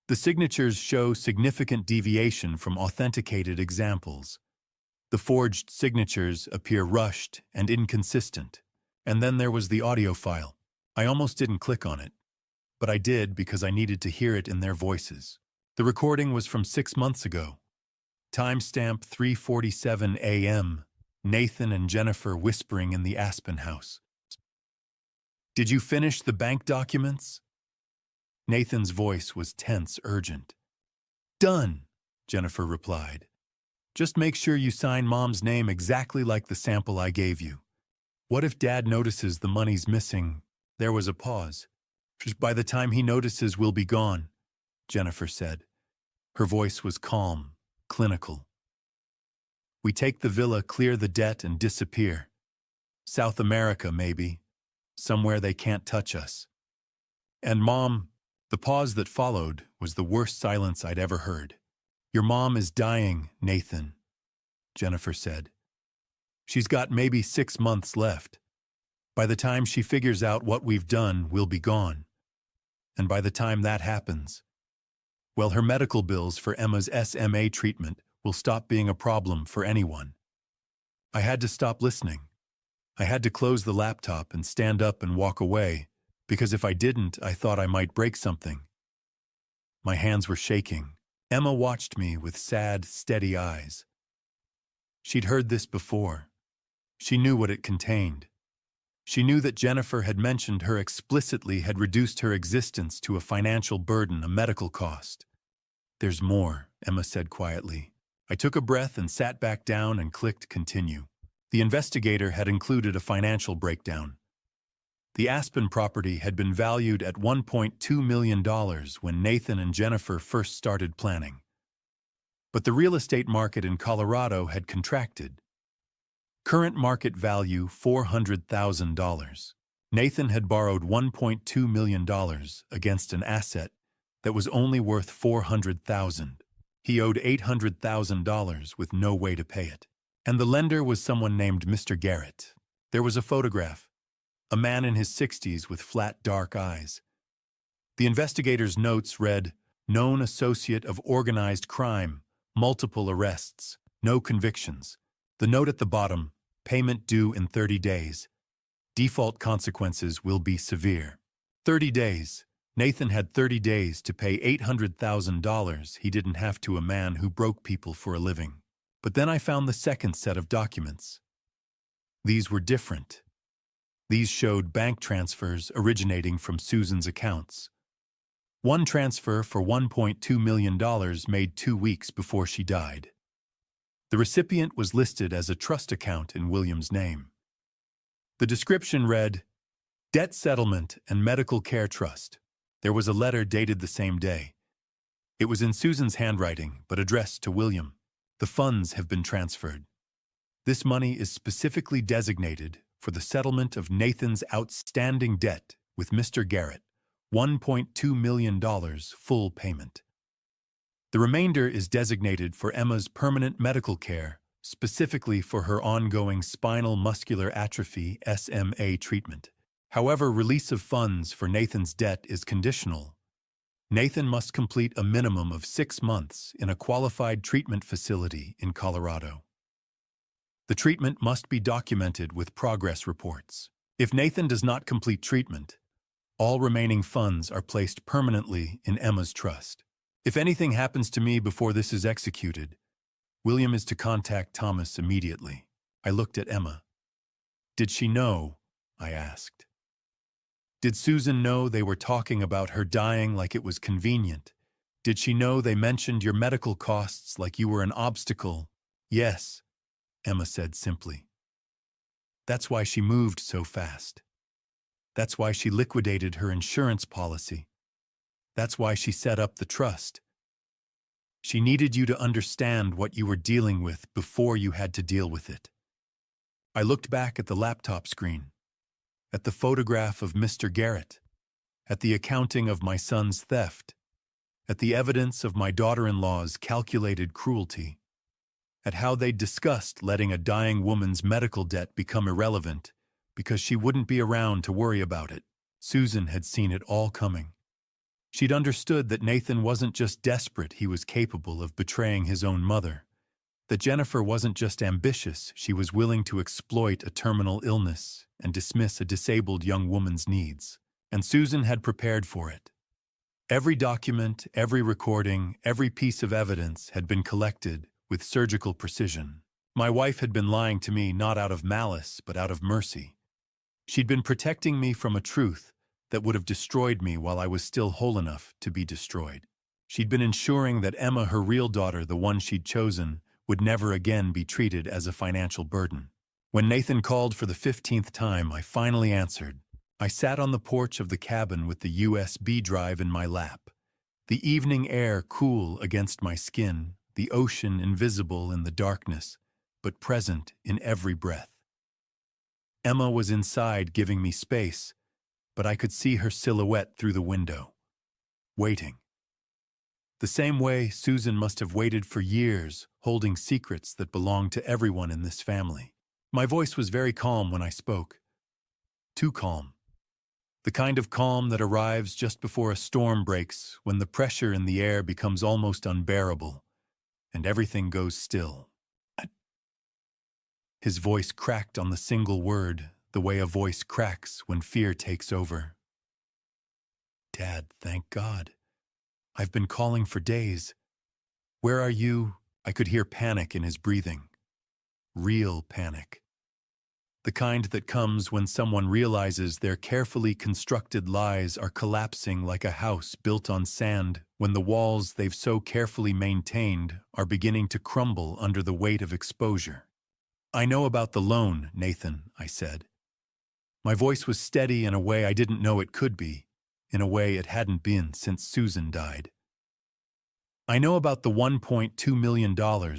The signatures show significant deviation from authenticated examples. The forged signatures appear rushed and inconsistent. And then there was the audio file. I almost didn't click on it, but I did because I needed to hear it in their voices. The recording was from 6 months ago. Timestamp 3:47 a.m., Nathan and Jennifer whispering in the Aspen house. "Did you finish the bank documents?" Nathan's voice was tense, urgent. "Done," Jennifer replied. "Just make sure you sign Mom's name exactly like the sample I gave you. What if Dad notices the money's missing?" There was a pause. "By the time he notices, we'll be gone," Jennifer said. Her voice was calm, clinical. "We take the villa, clear the debt, and disappear. South America, maybe. Somewhere they can't touch us. And Mom..." The pause that followed was the worst silence I'd ever heard. "Your mom is dying, Nathan," Jennifer said. "She's got maybe 6 months left. By the time she figures out what we've done, we'll be gone. And by the time that happens, well, her medical bills for Emma's SMA treatment will stop being a problem for anyone." I had to stop listening. I had to close the laptop and stand up and walk away, because if I didn't, I thought I might break something. My hands were shaking. Emma watched me with sad, steady eyes. She'd heard this before. She knew what it contained. She knew that Jennifer had mentioned her explicitly had reduced her existence to a financial burden, a medical cost. "There's more," Emma said quietly. I took a breath and sat back down and clicked continue. The investigator had included a financial breakdown. The Aspen property had been valued at $1.2 million when Nathan and Jennifer first started planning. But the real estate market in Colorado had contracted. Current market value $400,000. Nathan had borrowed $1.2 million against an asset that was only worth $400,000. He owed $800,000 with no way to pay it. And the lender was someone named Mr. Garrett. There was a photograph. A man in his 60s with flat, dark eyes. The investigator's notes read, "Known associate of organized crime, multiple arrests, no convictions." The note at the bottom, "Payment due in 30 days. Default consequences will be severe." 30 days. Nathan had 30 days to pay $800,000 he didn't have to a man who broke people for a living. But then I found the second set of documents. These were different. These showed bank transfers originating from Susan's accounts. One transfer for $1.2 million made 2 weeks before she died. The recipient was listed as a trust account in William's name. The description read, "Debt Settlement and Medical Care Trust." There was a letter dated the same day. It was in Susan's handwriting, but addressed to William. "The funds have been transferred. This money is specifically designated for the settlement of Nathan's outstanding debt with Mr. Garrett, $1.2 million full payment. The remainder is designated for Emma's permanent medical care, specifically for her ongoing spinal muscular atrophy SMA treatment. However, release of funds for Nathan's debt is conditional. Nathan must complete a minimum of 6 months in a qualified treatment facility in Colorado. The treatment must be documented with progress reports. If Nathan does not complete treatment, all remaining funds are placed permanently in Emma's trust. If anything happens to me before this is executed, William is to contact Thomas immediately. I looked at Emma. "Did she know?" I asked. "Did Susan know they were talking about her dying like it was convenient? Did she know they mentioned your medical costs like you were an obstacle?" "Yes," Emma said simply. "That's why she moved so fast. That's why she liquidated her insurance policy. That's why she set up the trust. She needed you to understand what you were dealing with before you had to deal with it." I looked back at the laptop screen, at the photograph of Mr. Garrett, at the accounting of my son's theft, at the evidence of my daughter-in-law's calculated cruelty, at how they'd discussed letting a dying woman's medical debt become irrelevant because she wouldn't be around to worry about it. Susan had seen it all coming. She'd understood that Nathan wasn't just desperate, he was capable of betraying his own mother. That Jennifer wasn't just ambitious, she was willing to exploit a terminal illness and dismiss a disabled young woman's needs. And Susan had prepared for it. Every document, every recording, every piece of evidence had been collected with surgical precision. My wife had been lying to me not out of malice, but out of mercy. She'd been protecting me from a truth that would have destroyed me while I was still whole enough to be destroyed. She'd been ensuring that Emma, her real daughter, the one she'd chosen, would never again be treated as a financial burden. When Nathan called for the 15th time, I finally answered. I sat on the porch of the cabin with the USB drive in my lap, the evening air cool against my skin, the ocean invisible in the darkness, but present in every breath. Emma was inside giving me space, but I could see her silhouette through the window, waiting. The same way Susan must have waited for years, holding secrets that belonged to everyone in this family. My voice was very calm when I spoke. Too calm. The kind of calm that arrives just before a storm breaks, when the pressure in the air becomes almost unbearable, and everything goes still. His voice cracked on the single word, the way a voice cracks when fear takes over. Dad, thank God. I've been calling for days. Where are you? I could hear panic in his breathing. Real panic. The kind that comes when someone realizes their carefully constructed lies are collapsing like a house built on sand, when the walls they've so carefully maintained are beginning to crumble under the weight of exposure. I know about the loan, Nathan, I said. My voice was steady in a way I didn't know it could be, in a way it hadn't been since Susan died. I know about the $1.2 million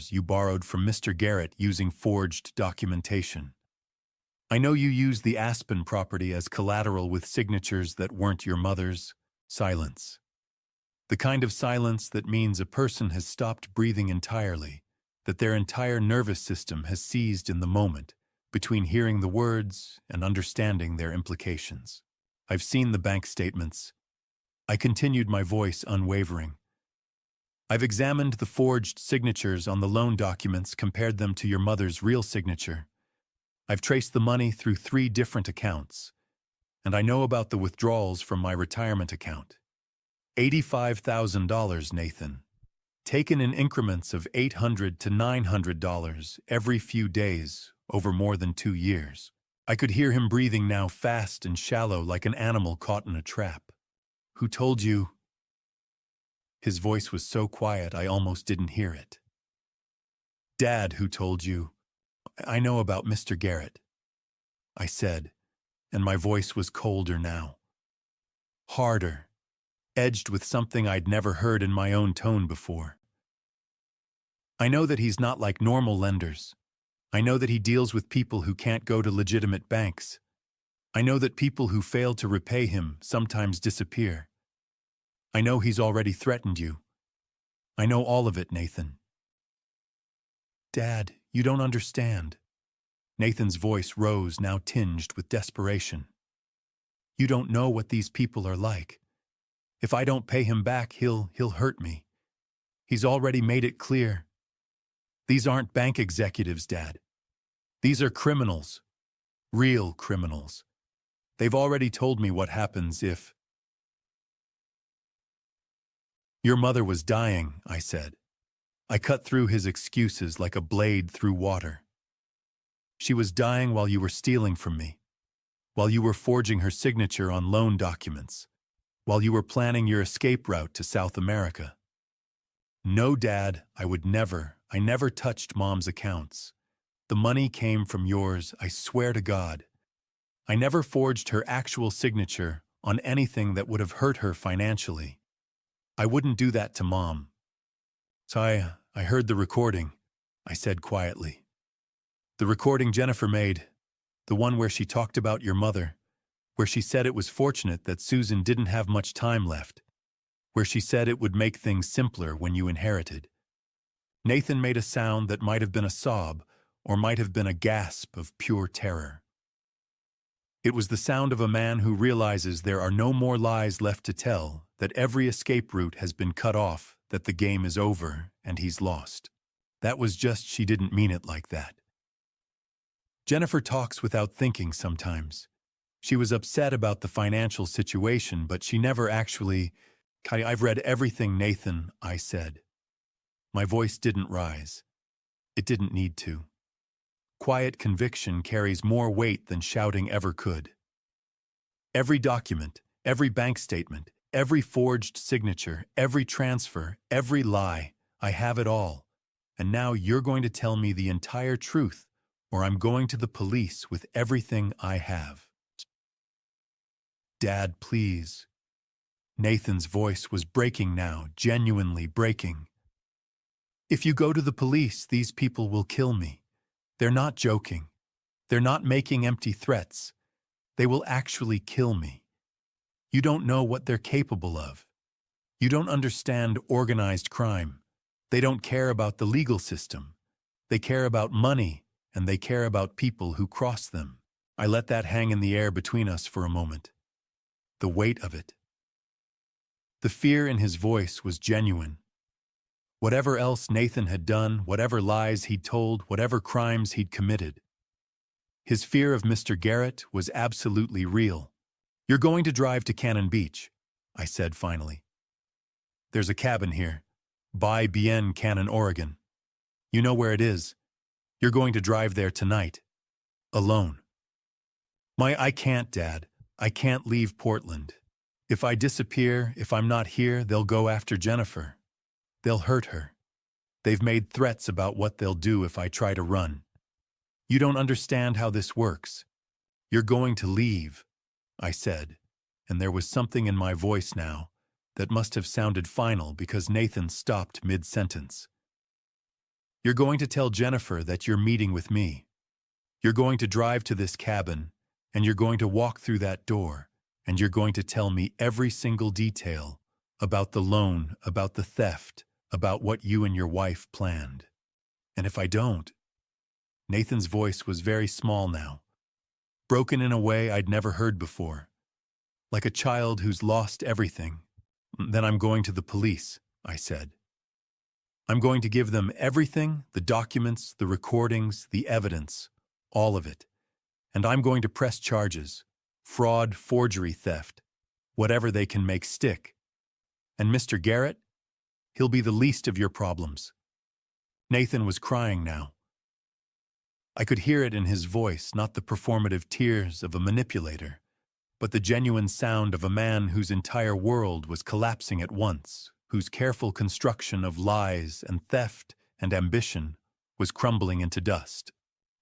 you borrowed from Mr. Garrett using forged documentation. I know you used the Aspen property as collateral with signatures that weren't your mother's. Silence. The kind of silence that means a person has stopped breathing entirely, that their entire nervous system has seized in the moment between hearing the words and understanding their implications. I've seen the bank statements. I continued, my voice unwavering. I've examined the forged signatures on the loan documents, compared them to your mother's real signature. I've traced the money through 3 different accounts, and I know about the withdrawals from my retirement account. $85,000, Nathan. Taken in increments of $800 to $900 every few days over more than 2 years. I could hear him breathing now, fast and shallow, like an animal caught in a trap. Who told you? His voice was so quiet I almost didn't hear it. Dad, who told you? I know about Mr. Garrett, I said, and my voice was colder now. Harder, edged with something I'd never heard in my own tone before. I know that he's not like normal lenders. I know that he deals with people who can't go to legitimate banks. I know that people who fail to repay him sometimes disappear. I know he's already threatened you. I know all of it, Nathan. Dad, you don't understand. Nathan's voice rose, now tinged with desperation. You don't know what these people are like. If I don't pay him back, he'll hurt me. He's already made it clear. These aren't bank executives, Dad. These are criminals. Real criminals. They've already told me what happens if... Your mother was dying, I said. I cut through his excuses like a blade through water. She was dying while you were stealing from me, while you were forging her signature on loan documents, while you were planning your escape route to South America. No, Dad, I never touched Mom's accounts. The money came from yours, I swear to God. I never forged her actual signature on anything that would have hurt her financially. I wouldn't do that to Mom. So I heard the recording, I said quietly. The recording Jennifer made, the one where she talked about your mother, where she said it was fortunate that Susan didn't have much time left, where she said it would make things simpler when you inherited. Nathan made a sound that might have been a sob or might have been a gasp of pure terror. It was the sound of a man who realizes there are no more lies left to tell, that every escape route has been cut off, that the game is over and he's lost. That was just she didn't mean it like that. Jennifer talks without thinking sometimes. She was upset about the financial situation, but she never actually... I've read everything, Nathan, I said. My voice didn't rise. It didn't need to. Quiet conviction carries more weight than shouting ever could. Every document, every bank statement, every forged signature, every transfer, every lie, I have it all. And now you're going to tell me the entire truth, or I'm going to the police with everything I have. Dad, please. Nathan's voice was breaking now, genuinely breaking. If you go to the police, these people will kill me. They're not joking. They're not making empty threats. They will actually kill me. You don't know what they're capable of. You don't understand organized crime. They don't care about the legal system. They care about money, and they care about people who cross them. I let that hang in the air between us for a moment. The weight of it. The fear in his voice was genuine. Whatever else Nathan had done, whatever lies he'd told, whatever crimes he'd committed, his fear of Mr. Garrett was absolutely real. You're going to drive to Cannon Beach, I said finally. There's a cabin here, by Bien Cannon, Oregon. You know where it is. You're going to drive there tonight. Alone. I can't, Dad. I can't leave Portland. If I disappear, if I'm not here, they'll go after Jennifer. They'll hurt her. They've made threats about what they'll do if I try to run. You don't understand how this works. You're going to leave, I said, and there was something in my voice now that must have sounded final because Nathan stopped mid-sentence. You're going to tell Jennifer that you're meeting with me. You're going to drive to this cabin, and you're going to walk through that door, and you're going to tell me every single detail about the loan, about the theft, about what you and your wife planned. And if I don't... Nathan's voice was very small now, broken in a way I'd never heard before, like a child who's lost everything. Then I'm going to the police, I said. I'm going to give them everything, the documents, the recordings, the evidence, all of it. And I'm going to press charges, fraud, forgery, theft, whatever they can make stick. And Mr. Garrett, he'll be the least of your problems. Nathan was crying now. I could hear it in his voice, not the performative tears of a manipulator, but the genuine sound of a man whose entire world was collapsing at once, whose careful construction of lies and theft and ambition was crumbling into dust.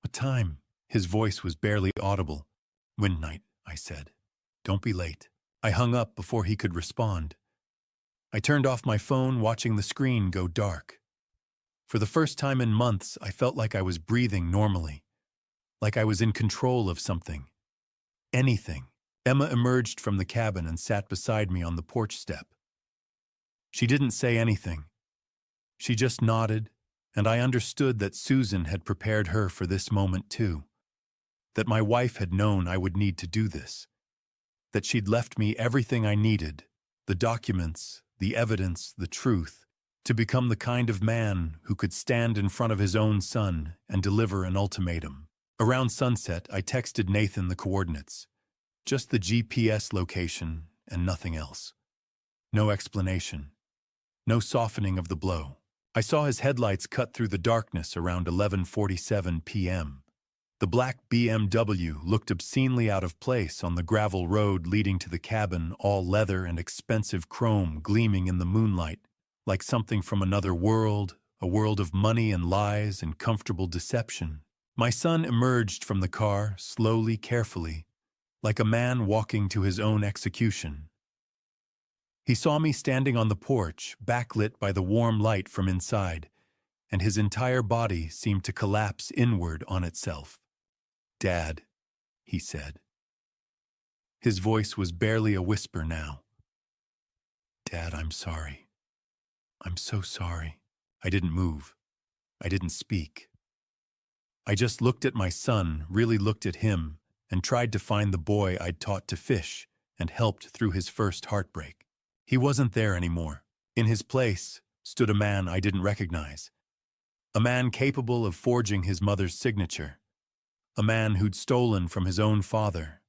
What time? His voice was barely audible. Midnight, I said. Don't be late. I hung up before he could respond. I turned off my phone, watching the screen go dark. For the first time in months, I felt like I was breathing normally, like I was in control of something. Anything. Emma emerged from the cabin and sat beside me on the porch step. She didn't say anything. She just nodded, and I understood that Susan had prepared her for this moment too, that my wife had known I would need to do this, that she'd left me everything I needed, the documents, the evidence, the truth, to become the kind of man who could stand in front of his own son and deliver an ultimatum. Around sunset, I texted Nathan the coordinates, just the GPS location and nothing else. No explanation, no softening of the blow. I saw his headlights cut through the darkness around 11:47 p.m. The black BMW looked obscenely out of place on the gravel road leading to the cabin, all leather and expensive chrome gleaming in the moonlight, like something from another world, a world of money and lies and comfortable deception. My son emerged from the car, slowly, carefully, like a man walking to his own execution. He saw me standing on the porch, backlit by the warm light from inside, and his entire body seemed to collapse inward on itself. "Dad," he said. His voice was barely a whisper now. "Dad, I'm sorry. I'm so sorry." I didn't move. I didn't speak. I just looked at my son, really looked at him, and tried to find the boy I'd taught to fish and helped through his first heartbreak. He wasn't there anymore. In his place stood a man I didn't recognize. A man capable of forging his mother's signature. A man who'd stolen from his own father.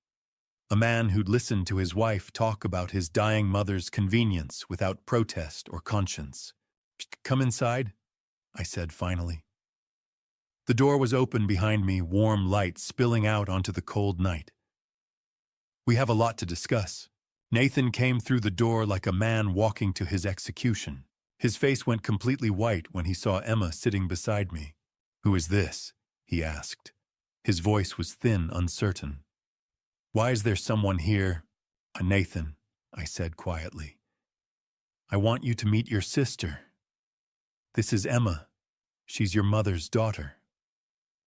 A man who'd listened to his wife talk about his dying mother's convenience without protest or conscience. "Come inside," I said finally. The door was open behind me, warm light spilling out onto the cold night. "We have a lot to discuss." Nathan came through the door like a man walking to his execution. His face went completely white when he saw Emma sitting beside me. "Who is this?" he asked. His voice was thin, uncertain. "Why is there someone here?" "Nathan," I said quietly. "I want you to meet your sister. This is Emma. She's your mother's daughter."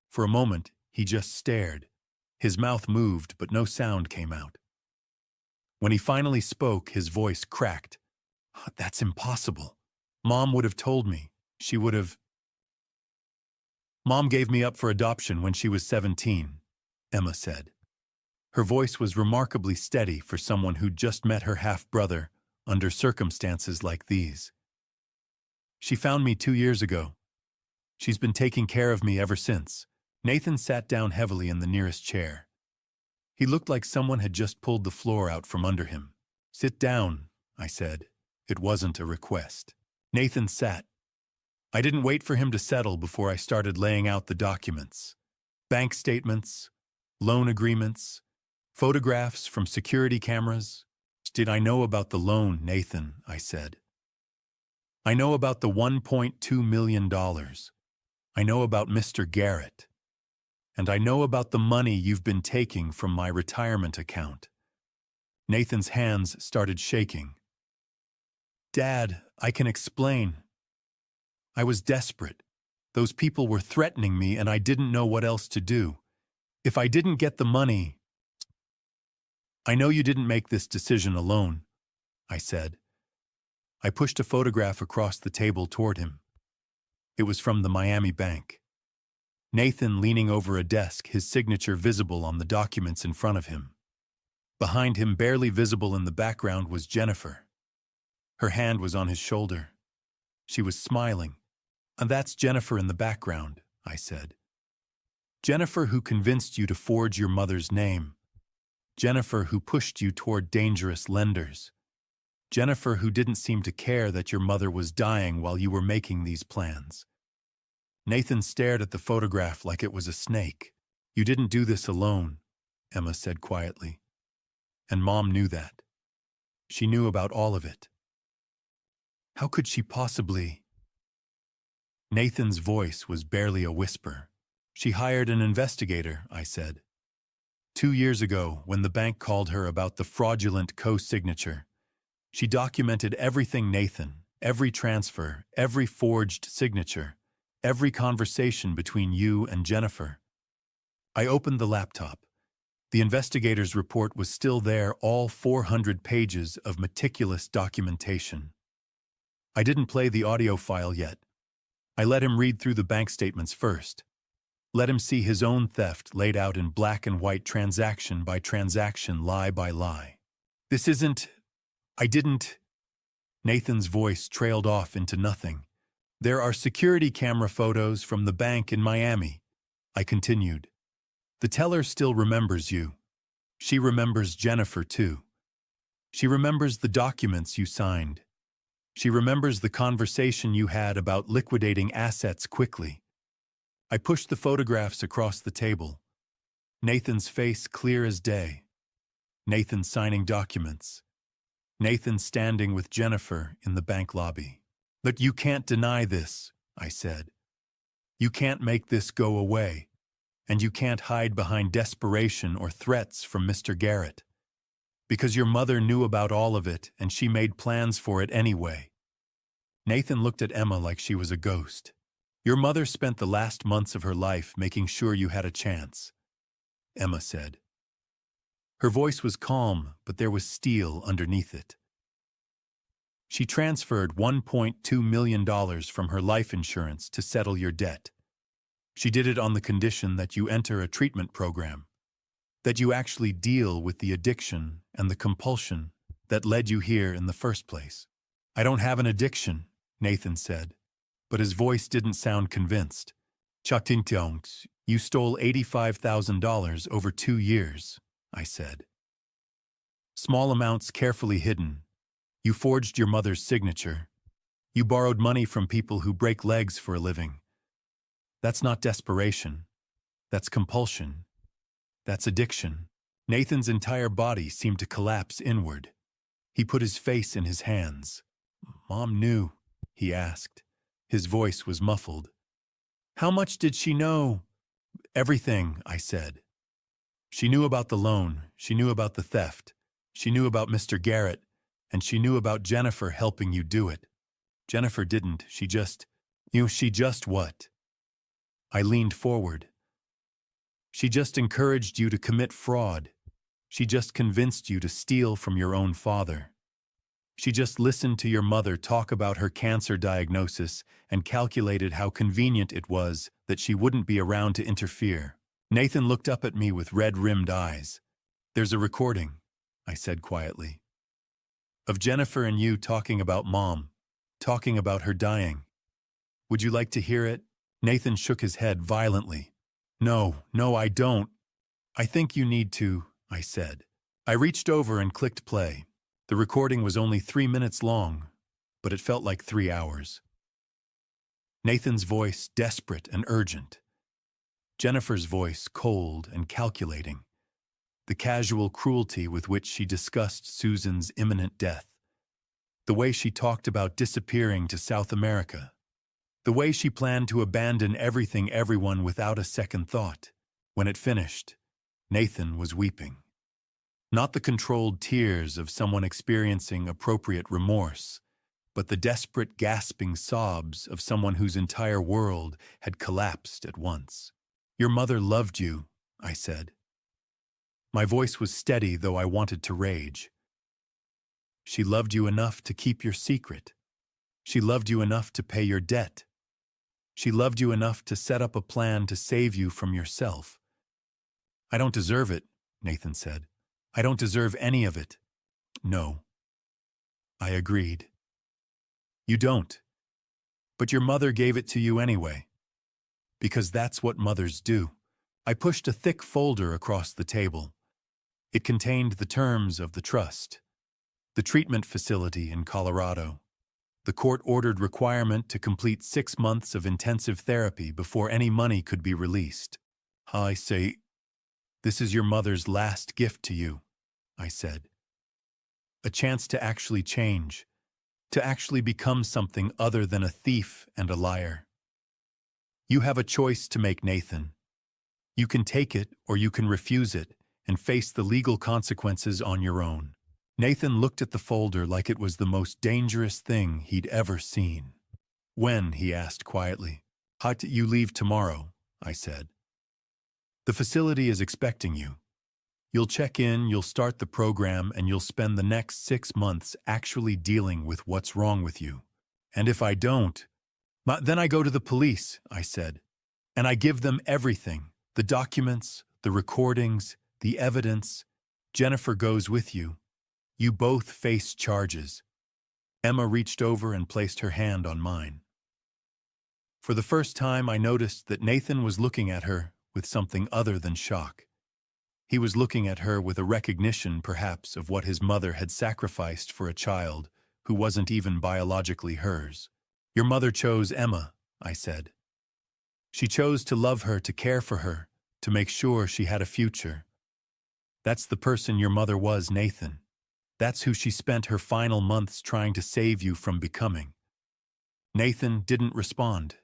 For a moment, he just stared. His mouth moved, but no sound came out. When he finally spoke, his voice cracked. "That's impossible. Mom would have told me. She would have..." "Mom gave me up for adoption when she was 17, Emma said. Her voice was remarkably steady for someone who'd just met her half-brother under circumstances like these. "She found me 2 years ago. She's been taking care of me ever since." Nathan sat down heavily in the nearest chair. He looked like someone had just pulled the floor out from under him. "Sit down," I said. It wasn't a request. Nathan sat. I didn't wait for him to settle before I started laying out the documents. Bank statements, loan agreements, photographs from security cameras. "Did I know about the loan, Nathan?" I said. "I know about the $1.2 million. I know about Mr. Garrett. And I know about the money you've been taking from my retirement account." Nathan's hands started shaking. "Dad, I can explain. I was desperate. Those people were threatening me and I didn't know what else to do. If I didn't get the money..." "I know you didn't make this decision alone," I said. I pushed a photograph across the table toward him. It was from the Miami bank. Nathan leaning over a desk, his signature visible on the documents in front of him. Behind him, barely visible in the background, was Jennifer. Her hand was on his shoulder. She was smiling. "And that's Jennifer in the background," I said. "Jennifer who convinced you to forge your mother's name. Jennifer who pushed you toward dangerous lenders. Jennifer who didn't seem to care that your mother was dying while you were making these plans." Nathan stared at the photograph like it was a snake. "You didn't do this alone," Emma said quietly. "And Mom knew that. She knew about all of it. How could she possibly..." Nathan's voice was barely a whisper. "She hired an investigator," I said. 2 years ago, when the bank called her about the fraudulent co-signature, she documented everything, Nathan, every transfer, every forged signature, every conversation between you and Jennifer. I opened the laptop. The investigator's report was still there, all 400 pages of meticulous documentation. I didn't play the audio file yet. I let him read through the bank statements first. Let him see his own theft laid out in black and white, transaction by transaction, lie by lie. "This isn't... I didn't..." Nathan's voice trailed off into nothing. "There are security camera photos from the bank in Miami," I continued. "The teller still remembers you. She remembers Jennifer too. She remembers the documents you signed. She remembers the conversation you had about liquidating assets quickly." I pushed the photographs across the table. Nathan's face clear as day. Nathan signing documents. Nathan standing with Jennifer in the bank lobby. "But you can't deny this," I said. "You can't make this go away, and you can't hide behind desperation or threats from Mr. Garrett. Because your mother knew about all of it, and she made plans for it anyway." Nathan looked at Emma like she was a ghost. Your mother spent the last months of her life making sure you had a chance, Emma said. Her voice was calm, but there was steel underneath it. She transferred $1.2 million from her life insurance to settle your debt. She did it on the condition that you enter a treatment program, that you actually deal with the addiction and the compulsion that led you here in the first place. I don't have an addiction, Nathan said, but his voice didn't sound convinced. Chatintongs, you stole $85,000 over 2 years, I said. Small amounts carefully hidden. You forged your mother's signature. You borrowed money from people who break legs for a living. That's not desperation. That's compulsion. That's addiction. Nathan's entire body seemed to collapse inward. He put his face in his hands. Mom knew, he asked. His voice was muffled. How much did she know? Everything, I said. She knew about the loan. She knew about the theft. She knew about Mr. Garrett. And she knew about Jennifer helping you do it. Jennifer didn't. She just what? I leaned forward. She just encouraged you to commit fraud. She just convinced you to steal from your own father. She just listened to your mother talk about her cancer diagnosis and calculated how convenient it was that she wouldn't be around to interfere. Nathan looked up at me with red-rimmed eyes. There's a recording, I said quietly, of Jennifer and you talking about Mom, talking about her dying. Would you like to hear it? Nathan shook his head violently. No, I don't. I think you need to, I said. I reached over and clicked play. The recording was only 3 minutes long, but it felt like 3 hours. Nathan's voice desperate and urgent. Jennifer's voice cold and calculating. The casual cruelty with which she discussed Susan's imminent death. The way she talked about disappearing to South America. The way she planned to abandon everyone without a second thought. When it finished, Nathan was weeping. Not the controlled tears of someone experiencing appropriate remorse, but the desperate gasping sobs of someone whose entire world had collapsed at once. Your mother loved you, I said. My voice was steady, though I wanted to rage. She loved you enough to keep your secret. She loved you enough to pay your debt. She loved you enough to set up a plan to save you from yourself. I don't deserve it, Nathan said. I don't deserve any of it. No. I agreed. You don't. But your mother gave it to you anyway. Because that's what mothers do. I pushed a thick folder across the table. It contained the terms of the trust, the treatment facility in Colorado, the court-ordered requirement to complete 6 months of intensive therapy before any money could be released. I say, this is your mother's last gift to you, I said. A chance to actually change, to actually become something other than a thief and a liar. You have a choice to make, Nathan. You can take it or you can refuse it and face the legal consequences on your own. Nathan looked at the folder like it was the most dangerous thing he'd ever seen. When? He asked quietly. How do you leave tomorrow? I said. The facility is expecting you. You'll check in, you'll start the program, and you'll spend the next 6 months actually dealing with what's wrong with you. And if I don't, then I go to the police, I said. And I give them everything, the documents, the recordings, the evidence. Jennifer goes with you. You both face charges. Emma reached over and placed her hand on mine. For the first time, I noticed that Nathan was looking at her with something other than shock. He was looking at her with a recognition, perhaps, of what his mother had sacrificed for a child who wasn't even biologically hers. Your mother chose Emma, I said. She chose to love her, to care for her, to make sure she had a future. That's the person your mother was, Nathan. That's who she spent her final months trying to save you from becoming. Nathan didn't respond.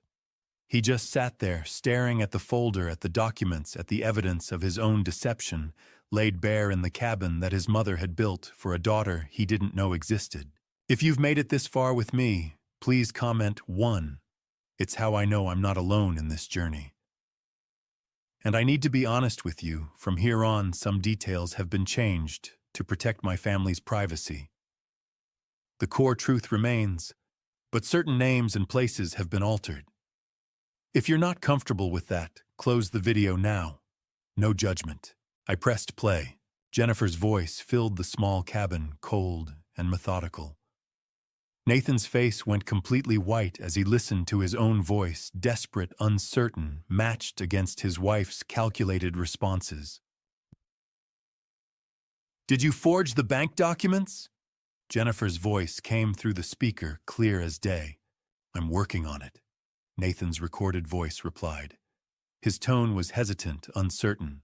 He just sat there, staring at the folder, at the documents, at the evidence of his own deception, laid bare in the cabin that his mother had built for a daughter he didn't know existed. If you've made it this far with me, please comment 1. It's how I know I'm not alone in this journey. And I need to be honest with you, from here on some details have been changed to protect my family's privacy. The core truth remains, but certain names and places have been altered. If you're not comfortable with that, close the video now. No judgment. I pressed play. Jennifer's voice filled the small cabin, cold and methodical. Nathan's face went completely white as he listened to his own voice, desperate, uncertain, matched against his wife's calculated responses. "Did you forge the bank documents?" Jennifer's voice came through the speaker, clear as day. "I'm working on it," Nathan's recorded voice replied. His tone was hesitant, uncertain.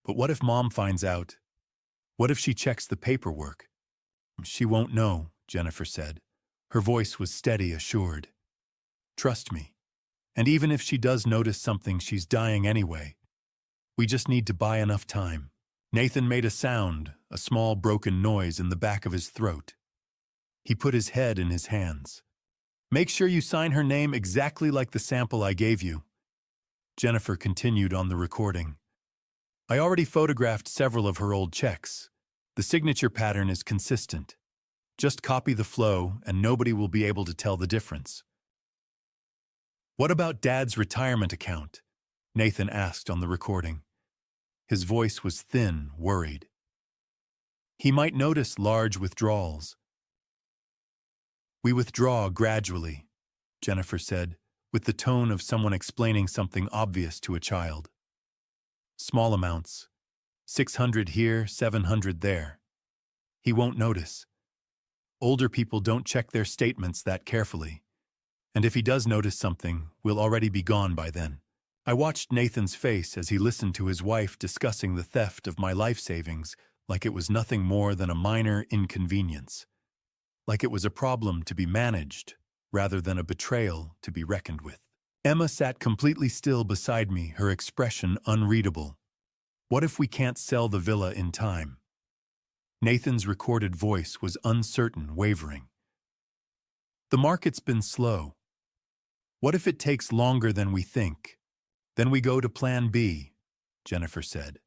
"But what if Mom finds out? What if she checks the paperwork?" "She won't know," Jennifer said. Her voice was steady, assured. "Trust me. And even if she does notice something, she's dying anyway. We just need to buy enough time." Nathan made a sound, a small broken noise in the back of his throat. He put his head in his hands. "Make sure you sign her name exactly like the sample I gave you." Jennifer continued on the recording. "I already photographed several of her old checks. The signature pattern is consistent. Just copy the flow and nobody will be able to tell the difference." "What about Dad's retirement account?" Nathan asked on the recording. His voice was thin, worried. "He might notice large withdrawals." "We withdraw gradually," Jennifer said, with the tone of someone explaining something obvious to a child. "Small amounts. 600 here, 700 there. He won't notice. Older people don't check their statements that carefully. And if he does notice something, we'll already be gone by then." I watched Nathan's face as he listened to his wife discussing the theft of my life savings like it was nothing more than a minor inconvenience. Like it was a problem to be managed, rather than a betrayal to be reckoned with. Emma sat completely still beside me, her expression unreadable. "What if we can't sell the villa in time?" Nathan's recorded voice was uncertain, wavering. "The market's been slow. What if it takes longer than we think? Then we go to Plan B," Jennifer said.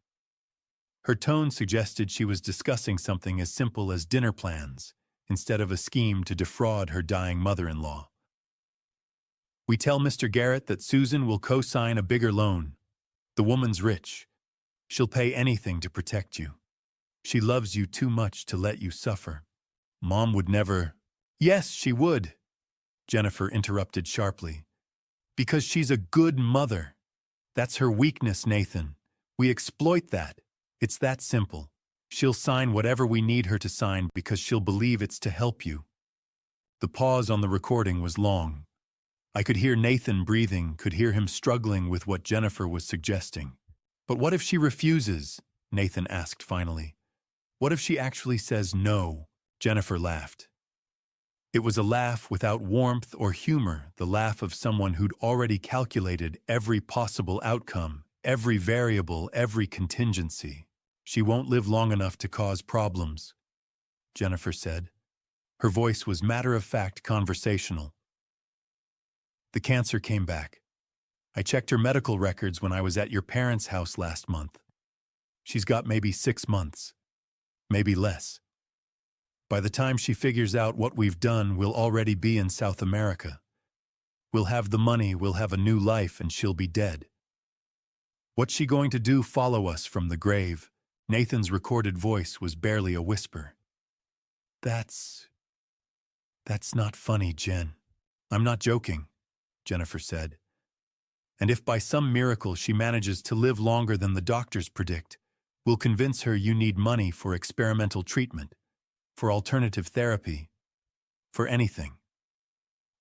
Her tone suggested she was discussing something as simple as dinner plans, instead of a scheme to defraud her dying mother-in-law. "We tell Mr. Garrett that Susan will co-sign a bigger loan. The woman's rich. She'll pay anything to protect you. She loves you too much to let you suffer. Mom would never—" "Yes, she would," Jennifer interrupted sharply. "Because she's a good mother. That's her weakness, Nathan. We exploit that. It's that simple. She'll sign whatever we need her to sign because she'll believe it's to help you." The pause on the recording was long. I could hear Nathan breathing, could hear him struggling with what Jennifer was suggesting. "But what if she refuses?" Nathan asked finally. "What if she actually says no?" Jennifer laughed. It was a laugh without warmth or humor, the laugh of someone who'd already calculated every possible outcome, every variable, every contingency. "She won't live long enough to cause problems," Jennifer said. Her voice was matter-of-fact, conversational. "The cancer came back. I checked her medical records when I was at your parents' house last month. She's got maybe 6 months, maybe less. By the time she figures out what we've done, we'll already be in South America. We'll have the money, we'll have a new life, and she'll be dead. What's she going to do, follow us from the grave?" Nathan's recorded voice was barely a whisper. That's not funny, Jen." "I'm not joking," Jennifer said. "And if by some miracle she manages to live longer than the doctors predict, we'll convince her you need money for experimental treatment, for alternative therapy, for anything.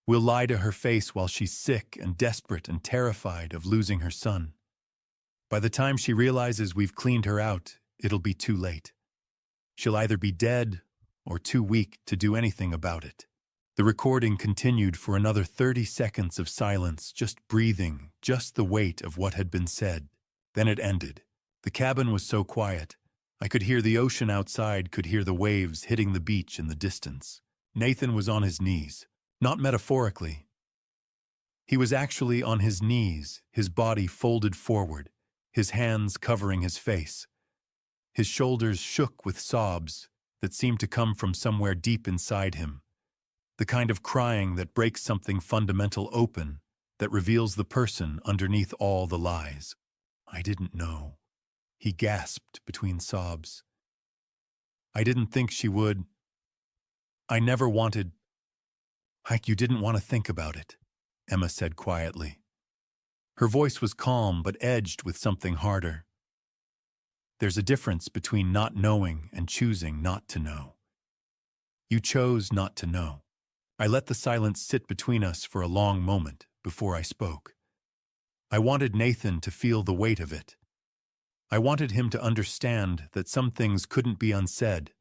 We'll lie to her face while she's sick and desperate and terrified of losing her son. By the time she realizes we've cleaned her out, it'll be too late. She'll either be dead or too weak to do anything about it." The recording continued for another 30 seconds of silence, just breathing, just the weight of what had been said. Then it ended. The cabin was so quiet. I could hear the ocean outside, could hear the waves hitting the beach in the distance. Nathan was on his knees, not metaphorically, He was actually on his knees, his body folded forward, his hands covering his face. His shoulders shook with sobs that seemed to come from somewhere deep inside him, the kind of crying that breaks something fundamental open, that reveals the person underneath all the lies. "I didn't know," he gasped between sobs. "I didn't think she would. I never wanted—" "Hike, you didn't want to think about it," Emma said quietly. Her voice was calm but edged with something harder. "There's a difference between not knowing and choosing not to know. You chose not to know." I let the silence sit between us for a long moment before I spoke. I wanted Nathan to feel the weight of it. I wanted him to understand that some things couldn't be unsaid,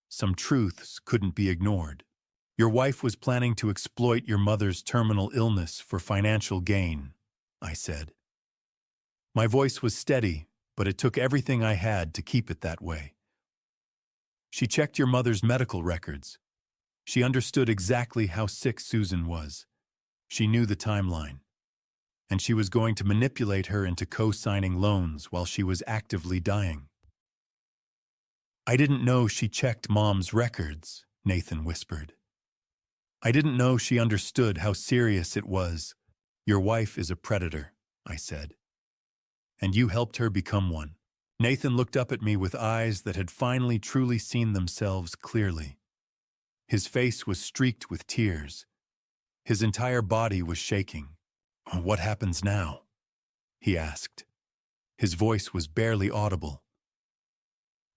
some truths couldn't be ignored. "Your wife was planning to exploit your mother's terminal illness for financial gain," I said. My voice was steady, but it took everything I had to keep it that way. "She checked your mother's medical records. She understood exactly how sick Susan was. She knew the timeline. And she was going to manipulate her into co-signing loans while she was actively dying." "I didn't know she checked Mom's records," Nathan whispered. "I didn't know she understood how serious it was." "Your wife is a predator," I said. "And you helped her become one." Nathan looked up at me with eyes that had finally truly seen themselves clearly. His face was streaked with tears. His entire body was shaking. "What happens now?" he asked. His voice was barely audible.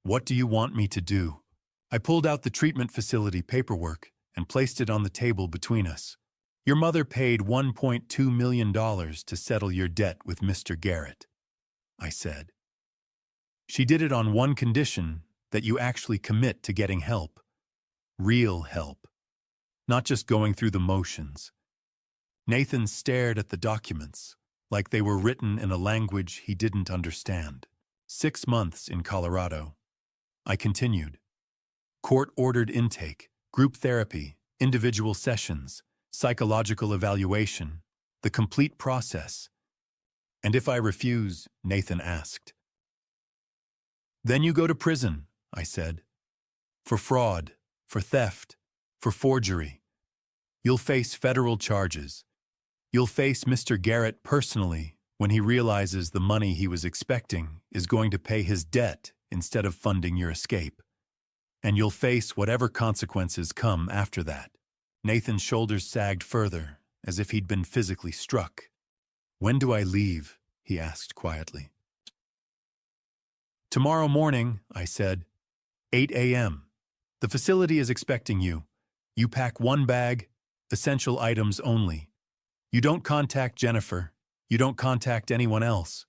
"What do you want me to do?" I pulled out the treatment facility paperwork and placed it on the table between us. "Your mother paid $1.2 million to settle your debt with Mr. Garrett," I said. "She did it on one condition, that you actually commit to getting help. Real help. Not just going through the motions." Nathan stared at the documents, like they were written in a language he didn't understand. 6 months in Colorado. I continued. Court-ordered intake, group therapy, individual sessions, psychological evaluation, the complete process. "And if I refuse?" Nathan asked. "Then you go to prison," I said. "For fraud, for theft, for forgery. You'll face federal charges. You'll face Mr. Garrett personally when he realizes the money he was expecting is going to pay his debt instead of funding your escape. And you'll face whatever consequences come after that." Nathan's shoulders sagged further, as if he'd been physically struck. "When do I leave?" he asked quietly. "Tomorrow morning," I said. 8 a.m. The facility is expecting you. You pack one bag, essential items only. You don't contact Jennifer. You don't contact anyone else.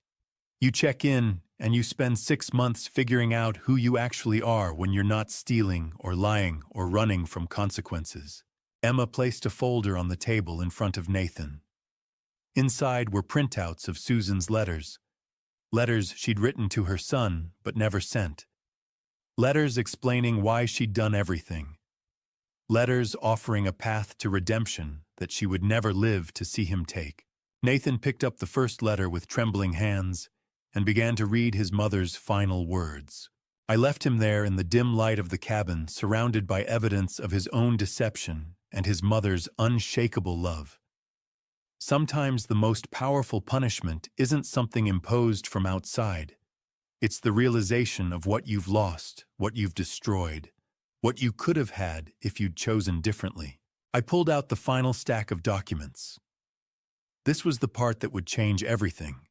You check in, and you spend 6 months figuring out who you actually are when you're not stealing or lying or running from consequences." Emma placed a folder on the table in front of Nathan. Inside were printouts of Susan's letters. Letters she'd written to her son but never sent. Letters explaining why she'd done everything. Letters offering a path to redemption that she would never live to see him take. Nathan picked up the first letter with trembling hands and began to read his mother's final words. I left him there in the dim light of the cabin, surrounded by evidence of his own deception and his mother's unshakable love. Sometimes the most powerful punishment isn't something imposed from outside. It's the realization of what you've lost, what you've destroyed, what you could have had if you'd chosen differently. I pulled out the final stack of documents. This was the part that would change everything.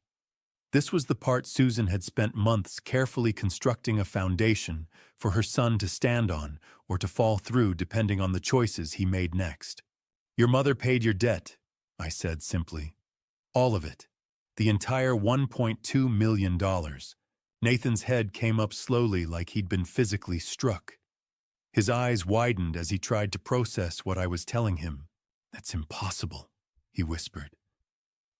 This was the part Susan had spent months carefully constructing a foundation for her son to stand on or to fall through depending on the choices he made next. "Your mother paid your debt," I said simply. "All of it. The entire $1.2 million. Nathan's head came up slowly like he'd been physically struck. His eyes widened as he tried to process what I was telling him. "That's impossible," he whispered.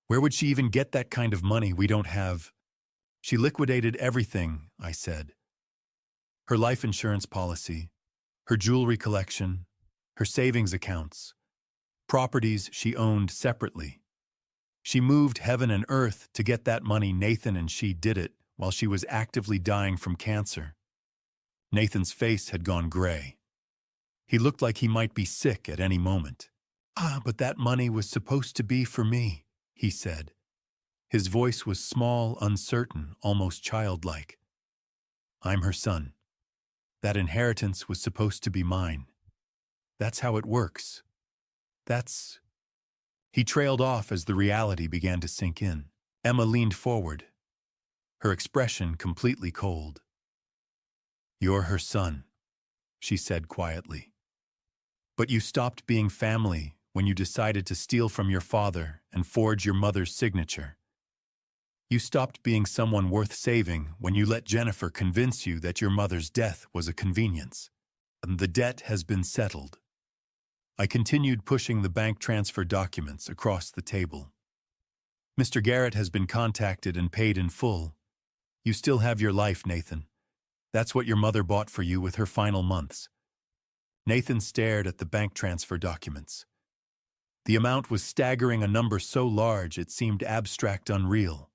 "Where would she even get that kind of money we don't have?" "She liquidated everything," I said. "Her life insurance policy, her jewelry collection, her savings accounts, properties she owned separately. She moved heaven and earth to get that money. Nathan and she did it while she was actively dying from cancer. Nathan's face had gone gray. He looked like he might be sick at any moment. But that money was supposed to be for me, he said. His voice was small, uncertain, almost childlike. I'm her son. That inheritance was supposed to be mine. That's how it works. He trailed off as the reality began to sink in. Emma leaned forward, her expression completely cold. You're her son, she said quietly. But you stopped being family when you decided to steal from your father and forge your mother's signature. You stopped being someone worth saving when you let Jennifer convince you that your mother's death was a convenience. And the debt has been settled. I continued pushing the bank transfer documents across the table. Mr. Garrett has been contacted and paid in full. You still have your life, Nathan. That's what your mother bought for you with her final months. Nathan stared at the bank transfer documents. The amount was staggering, a number so large it seemed abstract, unreal.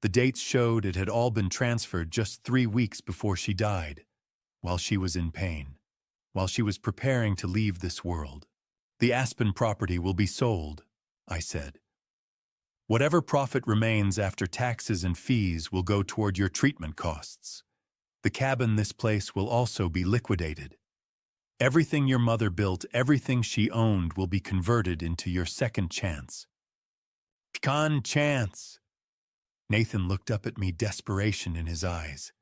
The dates showed it had all been transferred just 3 weeks before she died, while she was in pain, while she was preparing to leave this world. The Aspen property will be sold, I said. Whatever profit remains after taxes and fees will go toward your treatment costs. The cabin, this place, will also be liquidated. Everything your mother built, everything she owned, will be converted into your second chance. Pecan chance. Nathan looked up at me, desperation in his eyes.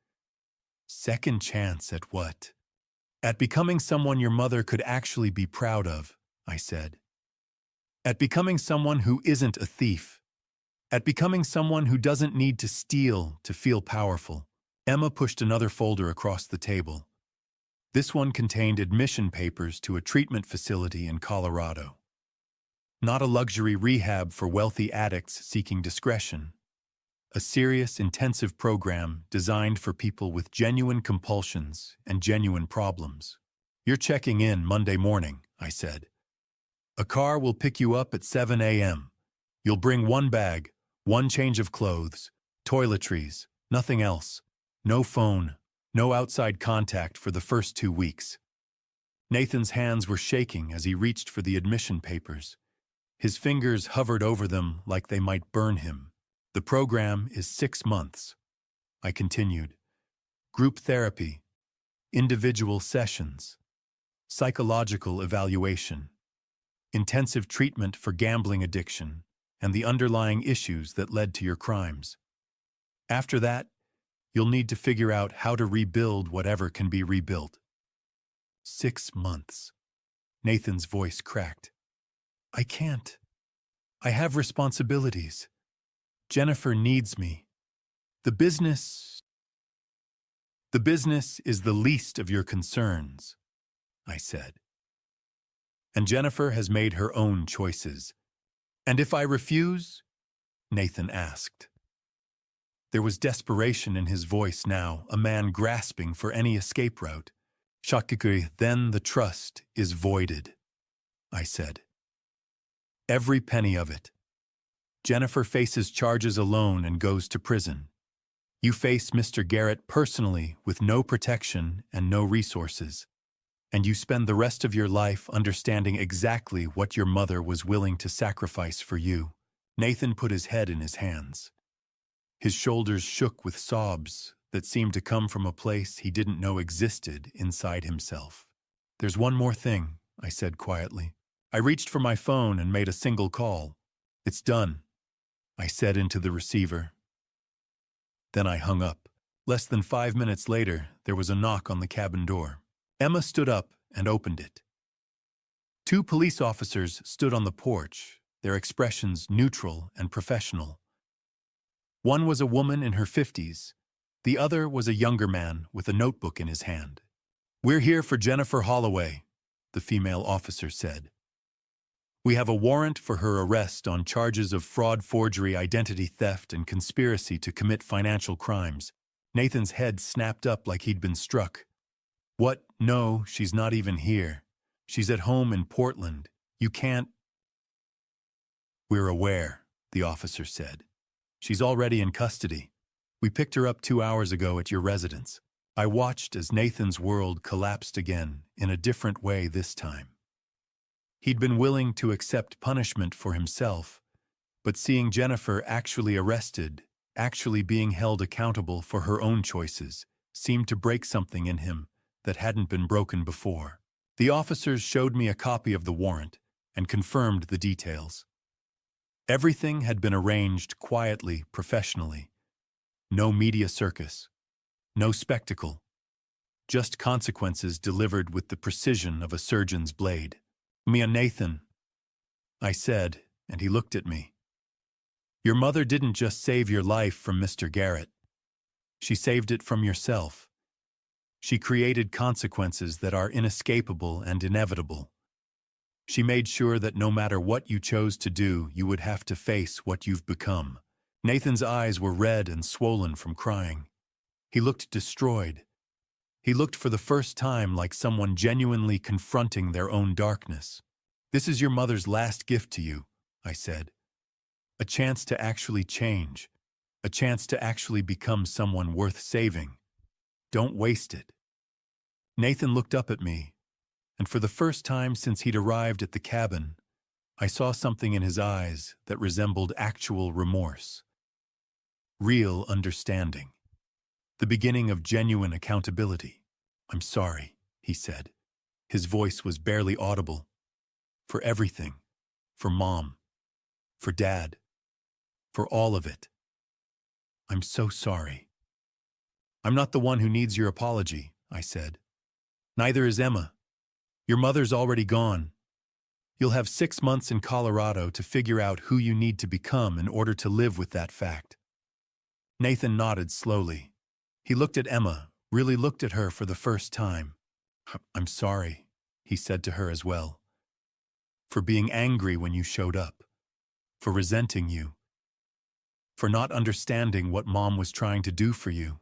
Second chance at what? At becoming someone your mother could actually be proud of, I said. At becoming someone who isn't a thief. At becoming someone who doesn't need to steal to feel powerful. Emma pushed another folder across the table. This one contained admission papers to a treatment facility in Colorado. Not a luxury rehab for wealthy addicts seeking discretion. A serious, intensive program designed for people with genuine compulsions and genuine problems. You're checking in Monday morning, I said. A car will pick you up at 7 a.m. You'll bring one bag, one change of clothes, toiletries, nothing else. No phone, no outside contact for the first 2 weeks. Nathan's hands were shaking as he reached for the admission papers. His fingers hovered over them like they might burn him. The program is 6 months, I continued. Group therapy, individual sessions, psychological evaluation, intensive treatment for gambling addiction and the underlying issues that led to your crimes. After that, you'll need to figure out how to rebuild whatever can be rebuilt. 6 months. Nathan's voice cracked. I can't. I have responsibilities. Jennifer needs me. The business is the least of your concerns, I said. And Jennifer has made her own choices. And if I refuse? Nathan asked. There was desperation in his voice now, a man grasping for any escape route. Shakikuri, then the trust is voided, I said. Every penny of it. Jennifer faces charges alone and goes to prison. You face Mr. Garrett personally with no protection and no resources. And you spend the rest of your life understanding exactly what your mother was willing to sacrifice for you. Nathan put his head in his hands. His shoulders shook with sobs that seemed to come from a place he didn't know existed inside himself. There's one more thing, I said quietly. I reached for my phone and made a single call. It's done, I said into the receiver. Then I hung up. Less than 5 minutes later, there was a knock on the cabin door. Emma stood up and opened it. 2 police officers stood on the porch, their expressions neutral and professional. One was a woman in her 50s. The other was a younger man with a notebook in his hand. We're here for Jennifer Holloway, the female officer said. We have a warrant for her arrest on charges of fraud, forgery, identity theft, and conspiracy to commit financial crimes. Nathan's head snapped up like he'd been struck. What? No, she's not even here. She's at home in Portland. You can't. We're aware, the officer said. "She's already in custody. We picked her up 2 hours ago at your residence." I watched as Nathan's world collapsed again, in a different way this time. He'd been willing to accept punishment for himself, but seeing Jennifer actually arrested, actually being held accountable for her own choices, seemed to break something in him that hadn't been broken before. The officers showed me a copy of the warrant and confirmed the details. Everything had been arranged quietly, professionally. No media circus. No spectacle. Just consequences delivered with the precision of a surgeon's blade. "Mia Nathan," I said, and he looked at me. "Your mother didn't just save your life from Mr. Garrett. She saved it from yourself. She created consequences that are inescapable and inevitable. She made sure that no matter what you chose to do, you would have to face what you've become." Nathan's eyes were red and swollen from crying. He looked destroyed. He looked for the first time like someone genuinely confronting their own darkness. "This is your mother's last gift to you," I said. "A chance to actually change. A chance to actually become someone worth saving. Don't waste it." Nathan looked up at me, and for the first time since he'd arrived at the cabin, I saw something in his eyes that resembled actual remorse. Real understanding. The beginning of genuine accountability. "I'm sorry," he said. His voice was barely audible. "For everything. For Mom. For Dad. For all of it. I'm so sorry." "I'm not the one who needs your apology," I said. "Neither is Emma. Your mother's already gone. You'll have 6 months in Colorado to figure out who you need to become in order to live with that fact." Nathan nodded slowly. He looked at Emma, really looked at her for the first time. "I'm sorry," he said to her as well. "For being angry when you showed up. For resenting you. For not understanding what Mom was trying to do for you.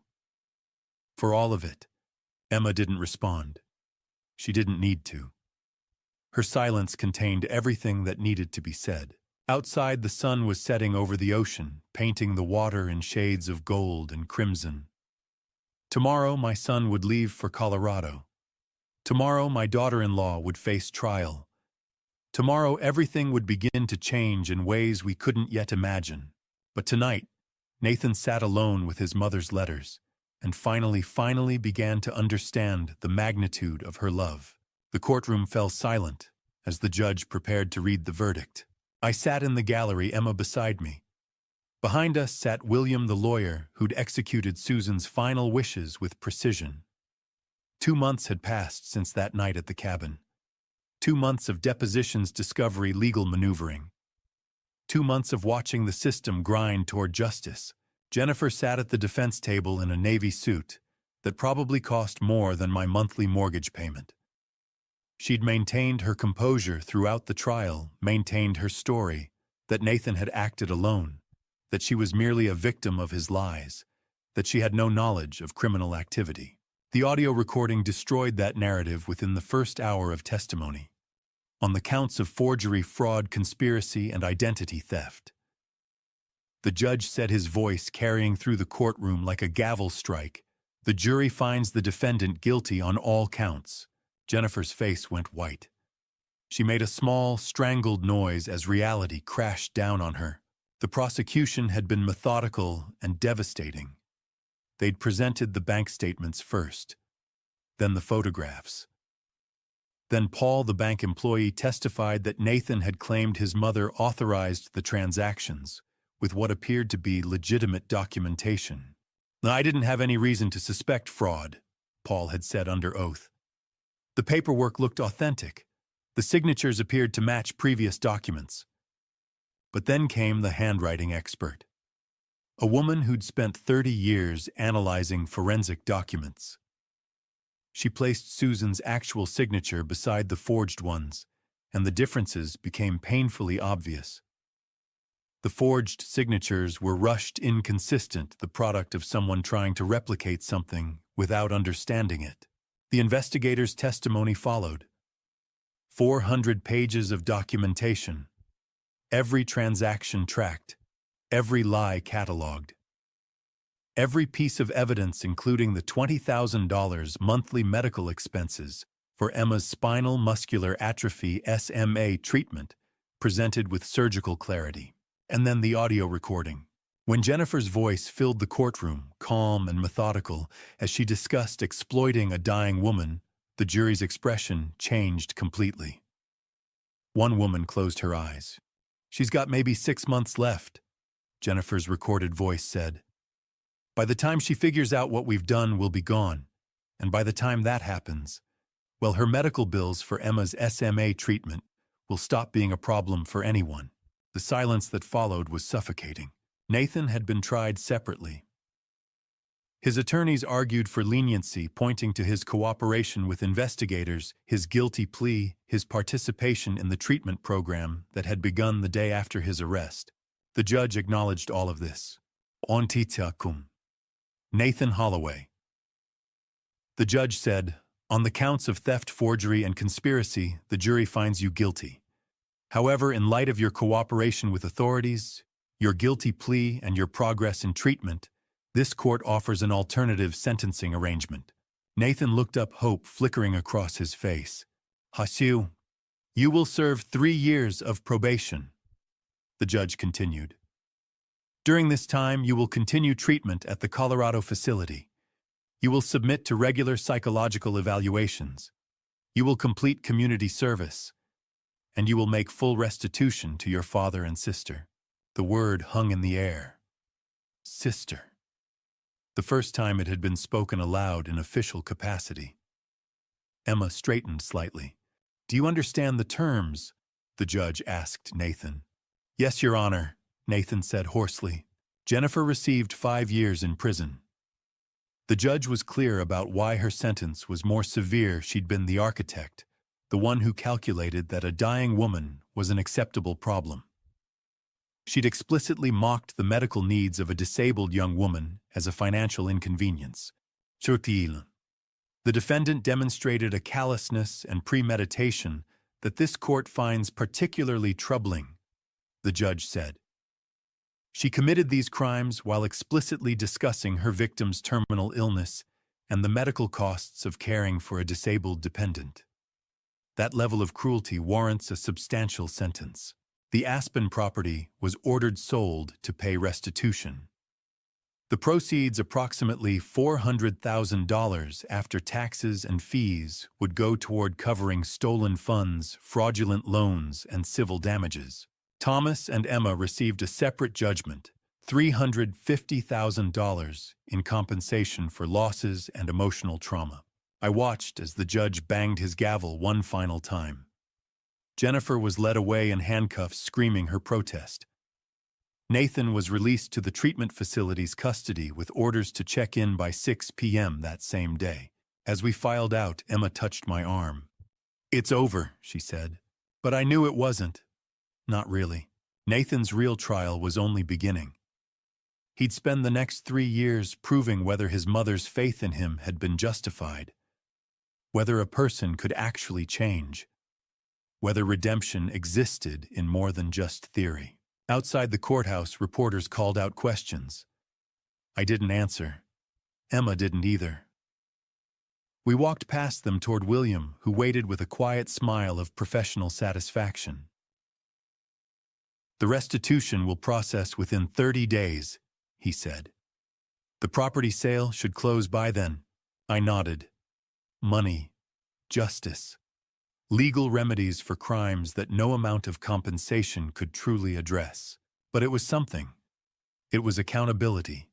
For all of it." Emma didn't respond. She didn't need to. Her silence contained everything that needed to be said. Outside, the sun was setting over the ocean, painting the water in shades of gold and crimson. Tomorrow, my son would leave for Colorado. Tomorrow, my daughter-in-law would face trial. Tomorrow, everything would begin to change in ways we couldn't yet imagine. But tonight, Nathan sat alone with his mother's letters, and finally began to understand the magnitude of her love. The courtroom fell silent as the judge prepared to read the verdict. I sat in the gallery, Emma beside me. Behind us sat William the lawyer who'd executed Susan's final wishes with precision. 2 months had passed since that night at the cabin. 2 months of depositions, discovery, legal maneuvering. 2 months of watching the system grind toward justice. Jennifer sat at the defense table in a navy suit that probably cost more than my monthly mortgage payment. She'd maintained her composure throughout the trial, maintained her story, that Nathan had acted alone, that she was merely a victim of his lies, that she had no knowledge of criminal activity. The audio recording destroyed that narrative within the first hour of testimony, on the counts of forgery, fraud, conspiracy, and identity theft. The judge said, his voice carrying through the courtroom like a gavel strike, "The jury finds the defendant guilty on all counts." Jennifer's face went white. She made a small, strangled noise as reality crashed down on her. The prosecution had been methodical and devastating. They'd presented the bank statements first, then the photographs. Then Paul, the bank employee, testified that Nathan had claimed his mother authorized the transactions with what appeared to be legitimate documentation. "I didn't have any reason to suspect fraud," Paul had said under oath. "The paperwork looked authentic. The signatures appeared to match previous documents." But then came the handwriting expert, a woman who'd spent 30 years analyzing forensic documents. She placed Susan's actual signature beside the forged ones, and the differences became painfully obvious. The forged signatures were rushed, inconsistent, the product of someone trying to replicate something without understanding it. The investigator's testimony followed. 400 pages of documentation. Every transaction tracked, every lie catalogued. Every piece of evidence, including the $20,000 monthly medical expenses for Emma's spinal muscular atrophy SMA treatment, presented with surgical clarity. And then the audio recording. When Jennifer's voice filled the courtroom, calm and methodical, as she discussed exploiting a dying woman, the jury's expression changed completely. One woman closed her eyes. "She's got maybe 6 months left," Jennifer's recorded voice said. "By the time she figures out what we've done, we'll be gone. And by the time that happens, well, her medical bills for Emma's SMA treatment will stop being a problem for anyone." The silence that followed was suffocating. Nathan had been tried separately. His attorneys argued for leniency, pointing to his cooperation with investigators, his guilty plea, his participation in the treatment program that had begun the day after his arrest. The judge acknowledged all of this. Ontitakum. Nathan Holloway. The judge said, "On the counts of theft, forgery, and conspiracy, the jury finds you guilty. However, in light of your cooperation with authorities, your guilty plea, and your progress in treatment, this court offers an alternative sentencing arrangement." Nathan looked up, hope flickering across his face. "Hasiu, you will serve 3 years of probation," the judge continued. "During this time, you will continue treatment at the Colorado facility. You will submit to regular psychological evaluations. You will complete community service. And you will make full restitution to your father and sister." The word hung in the air. Sister. The first time it had been spoken aloud in official capacity. Emma straightened slightly. "Do you understand the terms?" the judge asked Nathan. "Yes, Your Honor," Nathan said hoarsely. Jennifer received 5 years in prison. The judge was clear about why her sentence was more severe. She'd been the architect, the one who calculated that a dying woman was an acceptable problem. She'd explicitly mocked the medical needs of a disabled young woman as a financial inconvenience. The defendant demonstrated a callousness and premeditation that this court finds particularly troubling, the judge said. She committed these crimes while explicitly discussing her victim's terminal illness and the medical costs of caring for a disabled dependent. That level of cruelty warrants a substantial sentence. The Aspen property was ordered sold to pay restitution. The proceeds, approximately $400,000 after taxes and fees, would go toward covering stolen funds, fraudulent loans, and civil damages. Thomas and Emma received a separate judgment, $350,000 in compensation for losses and emotional trauma. I watched as the judge banged his gavel one final time. Jennifer was led away in handcuffs, screaming her protest. Nathan was released to the treatment facility's custody with orders to check in by 6 p.m. that same day. As we filed out, Emma touched my arm. "It's over," she said. But I knew it wasn't. Not really. Nathan's real trial was only beginning. He'd spend the next 3 years proving whether his mother's faith in him had been justified, whether a person could actually change, whether redemption existed in more than just theory. Outside the courthouse, reporters called out questions. I didn't answer. Emma didn't either. We walked past them toward William, who waited with a quiet smile of professional satisfaction. "The restitution will process within 30 days, he said. "The property sale should close by then." I nodded. Money, justice, legal remedies for crimes that no amount of compensation could truly address. But it was something. It was accountability.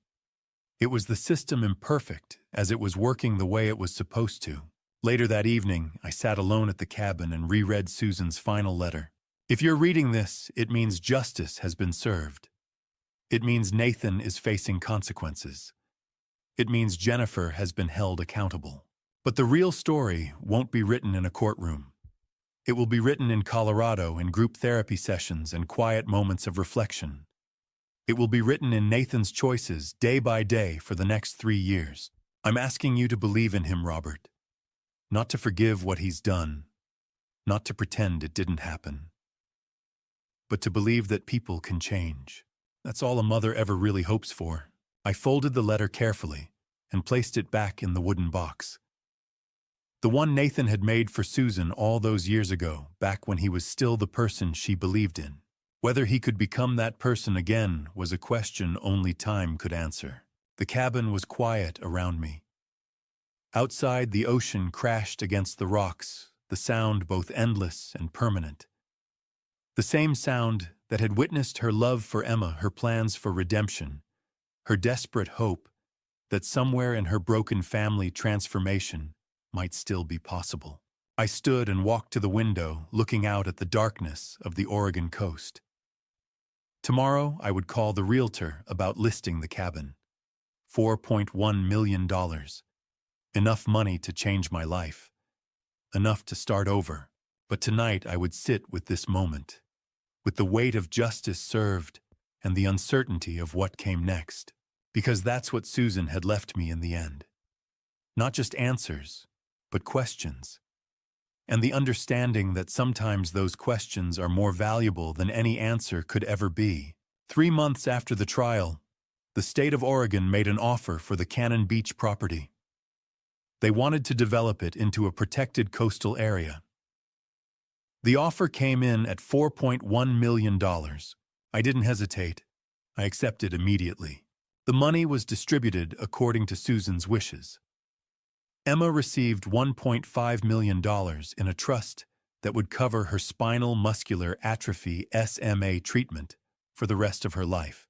It was the system imperfect as it was working the way it was supposed to. Later that evening, I sat alone at the cabin and reread Susan's final letter. If you're reading this, it means justice has been served. It means Nathan is facing consequences. It means Jennifer has been held accountable. But the real story won't be written in a courtroom. It will be written in Colorado in group therapy sessions and quiet moments of reflection. It will be written in Nathan's choices day by day for the next 3 years. I'm asking you to believe in him, Robert. Not to forgive what he's done. Not to pretend it didn't happen. But to believe that people can change. That's all a mother ever really hopes for. I folded the letter carefully and placed it back in the wooden box. The one Nathan had made for Susan all those years ago, back when he was still the person she believed in. Whether he could become that person again was a question only time could answer. The cabin was quiet around me. Outside, the ocean crashed against the rocks, the sound both endless and permanent. The same sound that had witnessed her love for Emma, her plans for redemption, her desperate hope that somewhere in her broken family transformation might still be possible. I stood and walked to the window, looking out at the darkness of the Oregon coast. Tomorrow, I would call the realtor about listing the cabin. $4.1 million. Enough money to change my life. Enough to start over. But tonight I would sit with this moment, with the weight of justice served and the uncertainty of what came next. Because that's what Susan had left me in the end. Not just answers, but questions. And the understanding that sometimes those questions are more valuable than any answer could ever be. 3 months after the trial, the state of Oregon made an offer for the Cannon Beach property. They wanted to develop it into a protected coastal area. The offer came in at $4.1 million. I didn't hesitate. I accepted immediately. The money was distributed according to Susan's wishes. Emma received $1.5 million in a trust that would cover her spinal muscular atrophy SMA treatment for the rest of her life.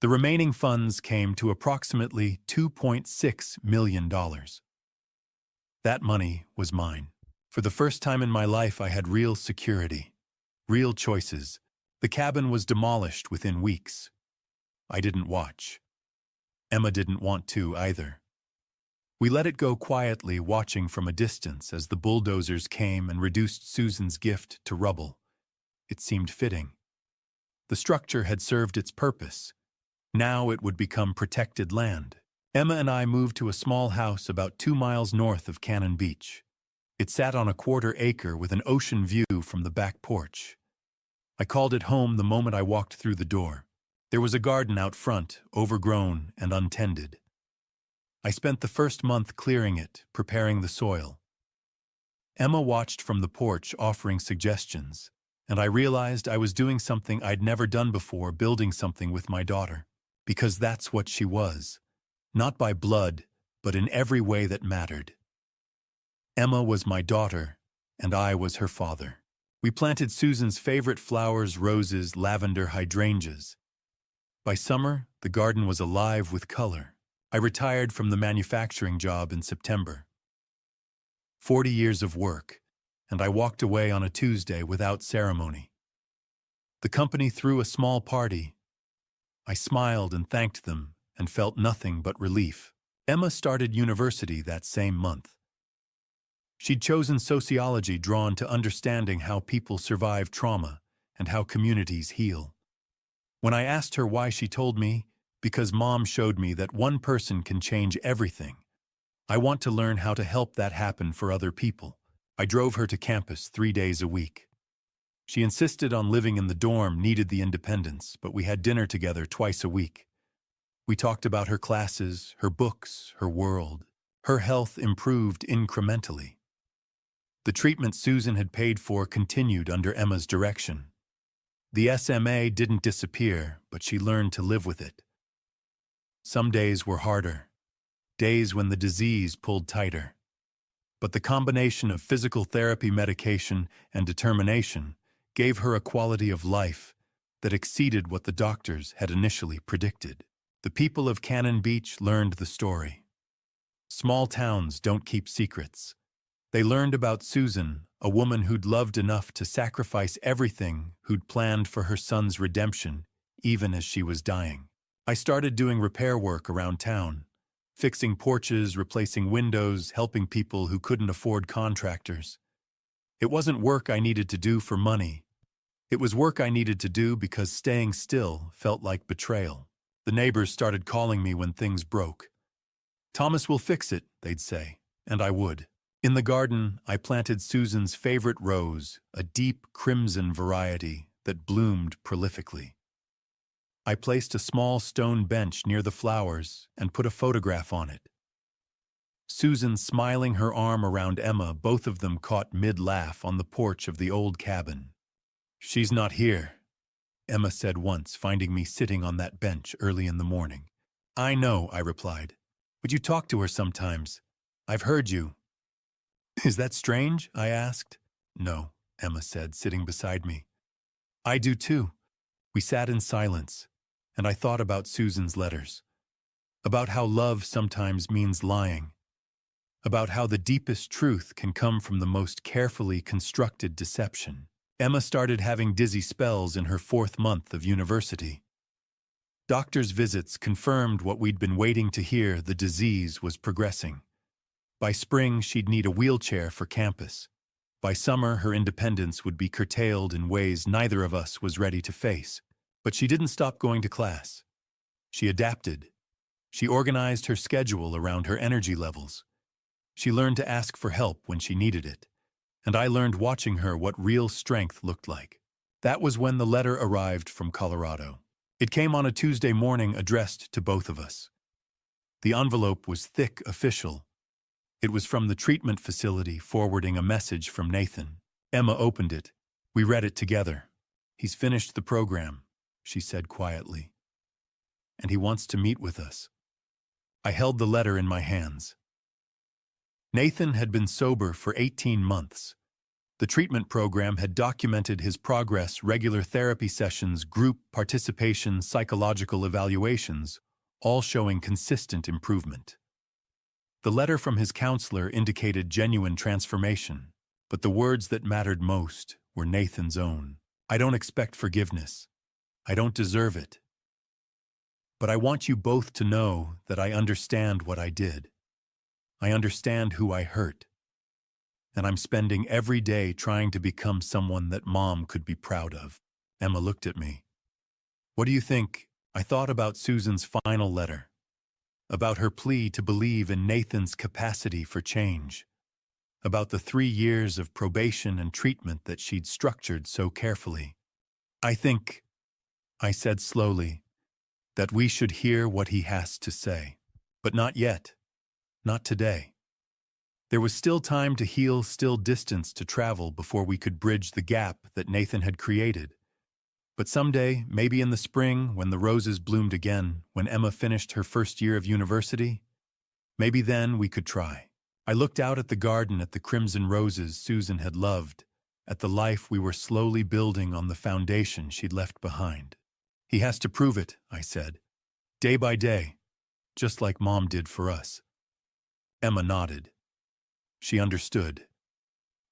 The remaining funds came to approximately $2.6 million. That money was mine. For the first time in my life, I had real security, real choices. The cabin was demolished within weeks. I didn't watch. Emma didn't want to either. We let it go quietly, watching from a distance as the bulldozers came and reduced Susan's gift to rubble. It seemed fitting. The structure had served its purpose. Now it would become protected land. Emma and I moved to a small house about 2 miles north of Cannon Beach. It sat on a 1/4 acre with an ocean view from the back porch. I called it home the moment I walked through the door. There was a garden out front, overgrown and untended. I spent the first month clearing it, preparing the soil. Emma watched from the porch, offering suggestions, and I realized I was doing something I'd never done before, building something with my daughter. Because that's what she was. Not by blood, but in every way that mattered. Emma was my daughter, and I was her father. We planted Susan's favorite flowers, roses, lavender, hydrangeas. By summer, the garden was alive with color. I retired from the manufacturing job in September. 40 years of work, and I walked away on a Tuesday without ceremony. The company threw a small party. I smiled and thanked them and felt nothing but relief. Emma started university that same month. She'd chosen sociology, drawn to understanding how people survive trauma and how communities heal. When I asked her why, she told me, because Mom showed me that one person can change everything. I want to learn how to help that happen for other people. I drove her to campus 3 days a week. She insisted on living in the dorm, needed the independence, but we had dinner together twice a week. We talked about her classes, her books, her world. Her health improved incrementally. The treatment Susan had paid for continued under Emma's direction. The SMA didn't disappear, but she learned to live with it. Some days were harder, days when the disease pulled tighter. But the combination of physical therapy, medication, and determination gave her a quality of life that exceeded what the doctors had initially predicted. The people of Cannon Beach learned the story. Small towns don't keep secrets. They learned about Susan, a woman who'd loved enough to sacrifice everything, who'd planned for her son's redemption, even as she was dying. I started doing repair work around town, fixing porches, replacing windows, helping people who couldn't afford contractors. It wasn't work I needed to do for money. It was work I needed to do because staying still felt like betrayal. The neighbors started calling me when things broke. "Thomas will fix it," they'd say, and I would. In the garden, I planted Susan's favorite rose, a deep crimson variety that bloomed prolifically. I placed a small stone bench near the flowers and put a photograph on it. Susan smiling her arm around Emma, both of them caught mid-laugh on the porch of the old cabin. "She's not here," Emma said once, finding me sitting on that bench early in the morning. "I know," I replied, "but you talk to her sometimes. I've heard you." "Is that strange?" I asked. "No," Emma said, sitting beside me. "I do too." We sat in silence, and I thought about Susan's letters, about how love sometimes means lying, about how the deepest truth can come from the most carefully constructed deception. Emma started having dizzy spells in her 4th month of university. Doctor's visits confirmed what we'd been waiting to hear: the disease was progressing. By spring, she'd need a wheelchair for campus. By summer, her independence would be curtailed in ways neither of us was ready to face. But she didn't stop going to class. She adapted. She organized her schedule around her energy levels. She learned to ask for help when she needed it. And I learned watching her what real strength looked like. That was when the letter arrived from Colorado. It came on a Tuesday morning, addressed to both of us. The envelope was thick, official. It was from the treatment facility, forwarding a message from Nathan. Emma opened it. We read it together. "He's finished the program," she said quietly, "and he wants to meet with us." I held the letter in my hands. Nathan had been sober for 18 months. The treatment program had documented his progress: regular therapy sessions, group participation, psychological evaluations, all showing consistent improvement. The letter from his counselor indicated genuine transformation, but the words that mattered most were Nathan's own. "I don't expect forgiveness. I don't deserve it. But I want you both to know that I understand what I did. I understand who I hurt. And I'm spending every day trying to become someone that Mom could be proud of." Emma looked at me. "What do you think?" I thought about Susan's final letter, about her plea to believe in Nathan's capacity for change, about the 3 years of probation and treatment that she'd structured so carefully. "I think," I said slowly, "that we should hear what he has to say. But not yet. Not today." There was still time to heal, still distance to travel before we could bridge the gap that Nathan had created. But someday, maybe in the spring, when the roses bloomed again, when Emma finished her 1st year of university, maybe then we could try. I looked out at the garden, at the crimson roses Susan had loved, at the life we were slowly building on the foundation she'd left behind. "He has to prove it," I said, "day by day, just like Mom did for us." Emma nodded. She understood.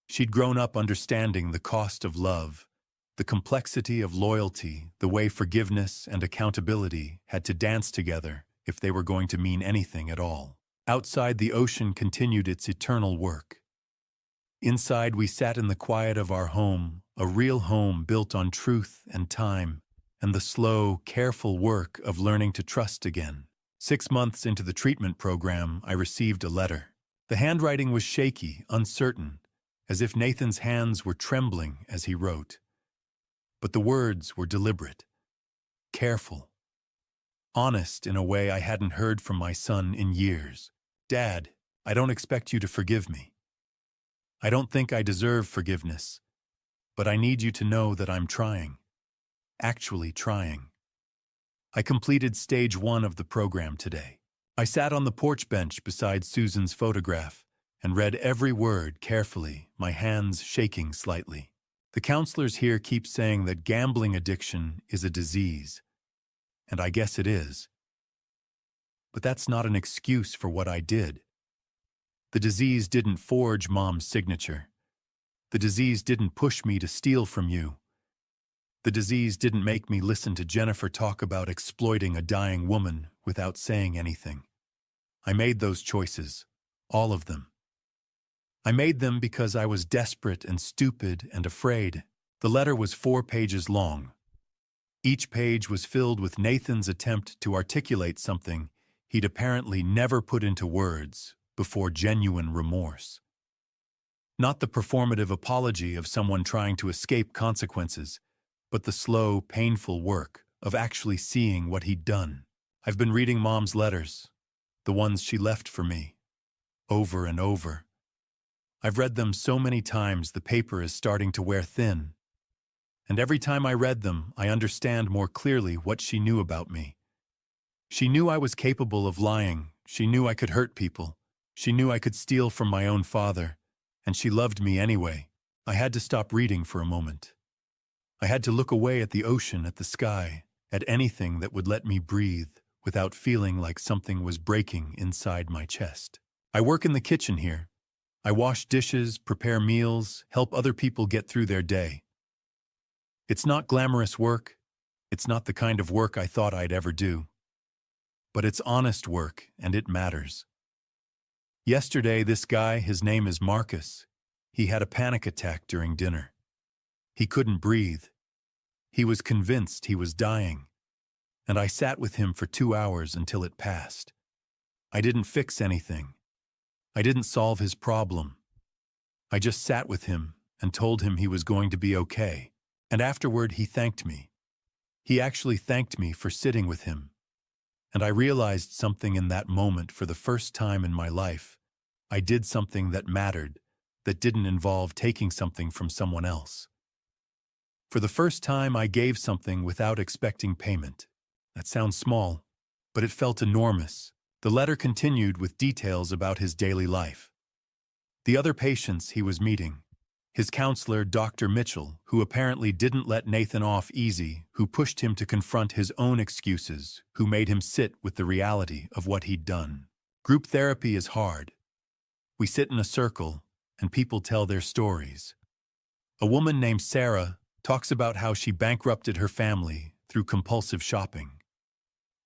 She'd grown up understanding the cost of love, the complexity of loyalty, the way forgiveness and accountability had to dance together if they were going to mean anything at all. Outside, the ocean continued its eternal work. Inside, we sat in the quiet of our home, a real home built on truth and time, and the slow, careful work of learning to trust again. 6 months into the treatment program, I received a letter. The handwriting was shaky, uncertain, as if Nathan's hands were trembling as he wrote. But the words were deliberate, careful, honest in a way I hadn't heard from my son in years. "Dad, I don't expect you to forgive me. I don't think I deserve forgiveness, but I need you to know that I'm trying, actually trying. I completed stage 1 of the program today. I sat on the porch bench beside Susan's photograph and read every word carefully, my hands shaking slightly. The counselors here keep saying that gambling addiction is a disease, and I guess it is. But that's not an excuse for what I did. The disease didn't forge Mom's signature. The disease didn't push me to steal from you. The disease didn't make me listen to Jennifer talk about exploiting a dying woman without saying anything. I made those choices, all of them. I made them because I was desperate and stupid and afraid. The letter was 4 pages long. Each page was filled with Nathan's attempt to articulate something he'd apparently never put into words before genuine remorse. Not the performative apology of someone trying to escape consequences, but the slow, painful work of actually seeing what he'd done. I've been reading Mom's letters, the ones she left for me, over and over. I've read them so many times the paper is starting to wear thin. And every time I read them, I understand more clearly what she knew about me. She knew I was capable of lying. She knew I could hurt people. She knew I could steal from my own father. And she loved me anyway. I had to stop reading for a moment. I had to look away at the ocean, at the sky, at anything that would let me breathe without feeling like something was breaking inside my chest. I work in the kitchen here. I wash dishes, prepare meals, help other people get through their day. It's not glamorous work. It's not the kind of work I thought I'd ever do. But it's honest work, and it matters. Yesterday, this guy, his name is Marcus, he had a panic attack during dinner. He couldn't breathe. He was convinced he was dying. And I sat with him for 2 hours until it passed. I didn't fix anything. I didn't solve his problem. I just sat with him and told him he was going to be okay. And afterward, he thanked me. He actually thanked me for sitting with him. And I realized something in that moment for the first time in my life. I did something that mattered, that didn't involve taking something from someone else. For the first time, I gave something without expecting payment. That sounds small, but it felt enormous. The letter continued with details about his daily life. The other patients he was meeting, his counselor, Dr. Mitchell, who apparently didn't let Nathan off easy, who pushed him to confront his own excuses, who made him sit with the reality of what he'd done. Group therapy is hard. We sit in a circle, and people tell their stories. A woman named Sarah talks about how she bankrupted her family through compulsive shopping.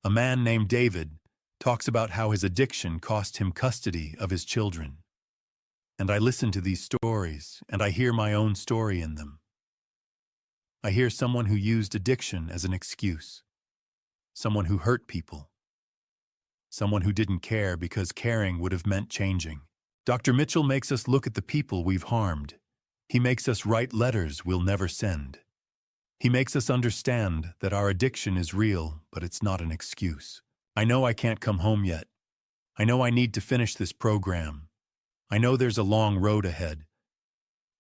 A man named David talks about how his addiction cost him custody of his children. And I listen to these stories, and I hear my own story in them. I hear someone who used addiction as an excuse. Someone who hurt people. Someone who didn't care because caring would have meant changing. Dr. Mitchell makes us look at the people we've harmed. He makes us write letters we'll never send. He makes us understand that our addiction is real, but it's not an excuse. I know I can't come home yet. I know I need to finish this program. I know there's a long road ahead.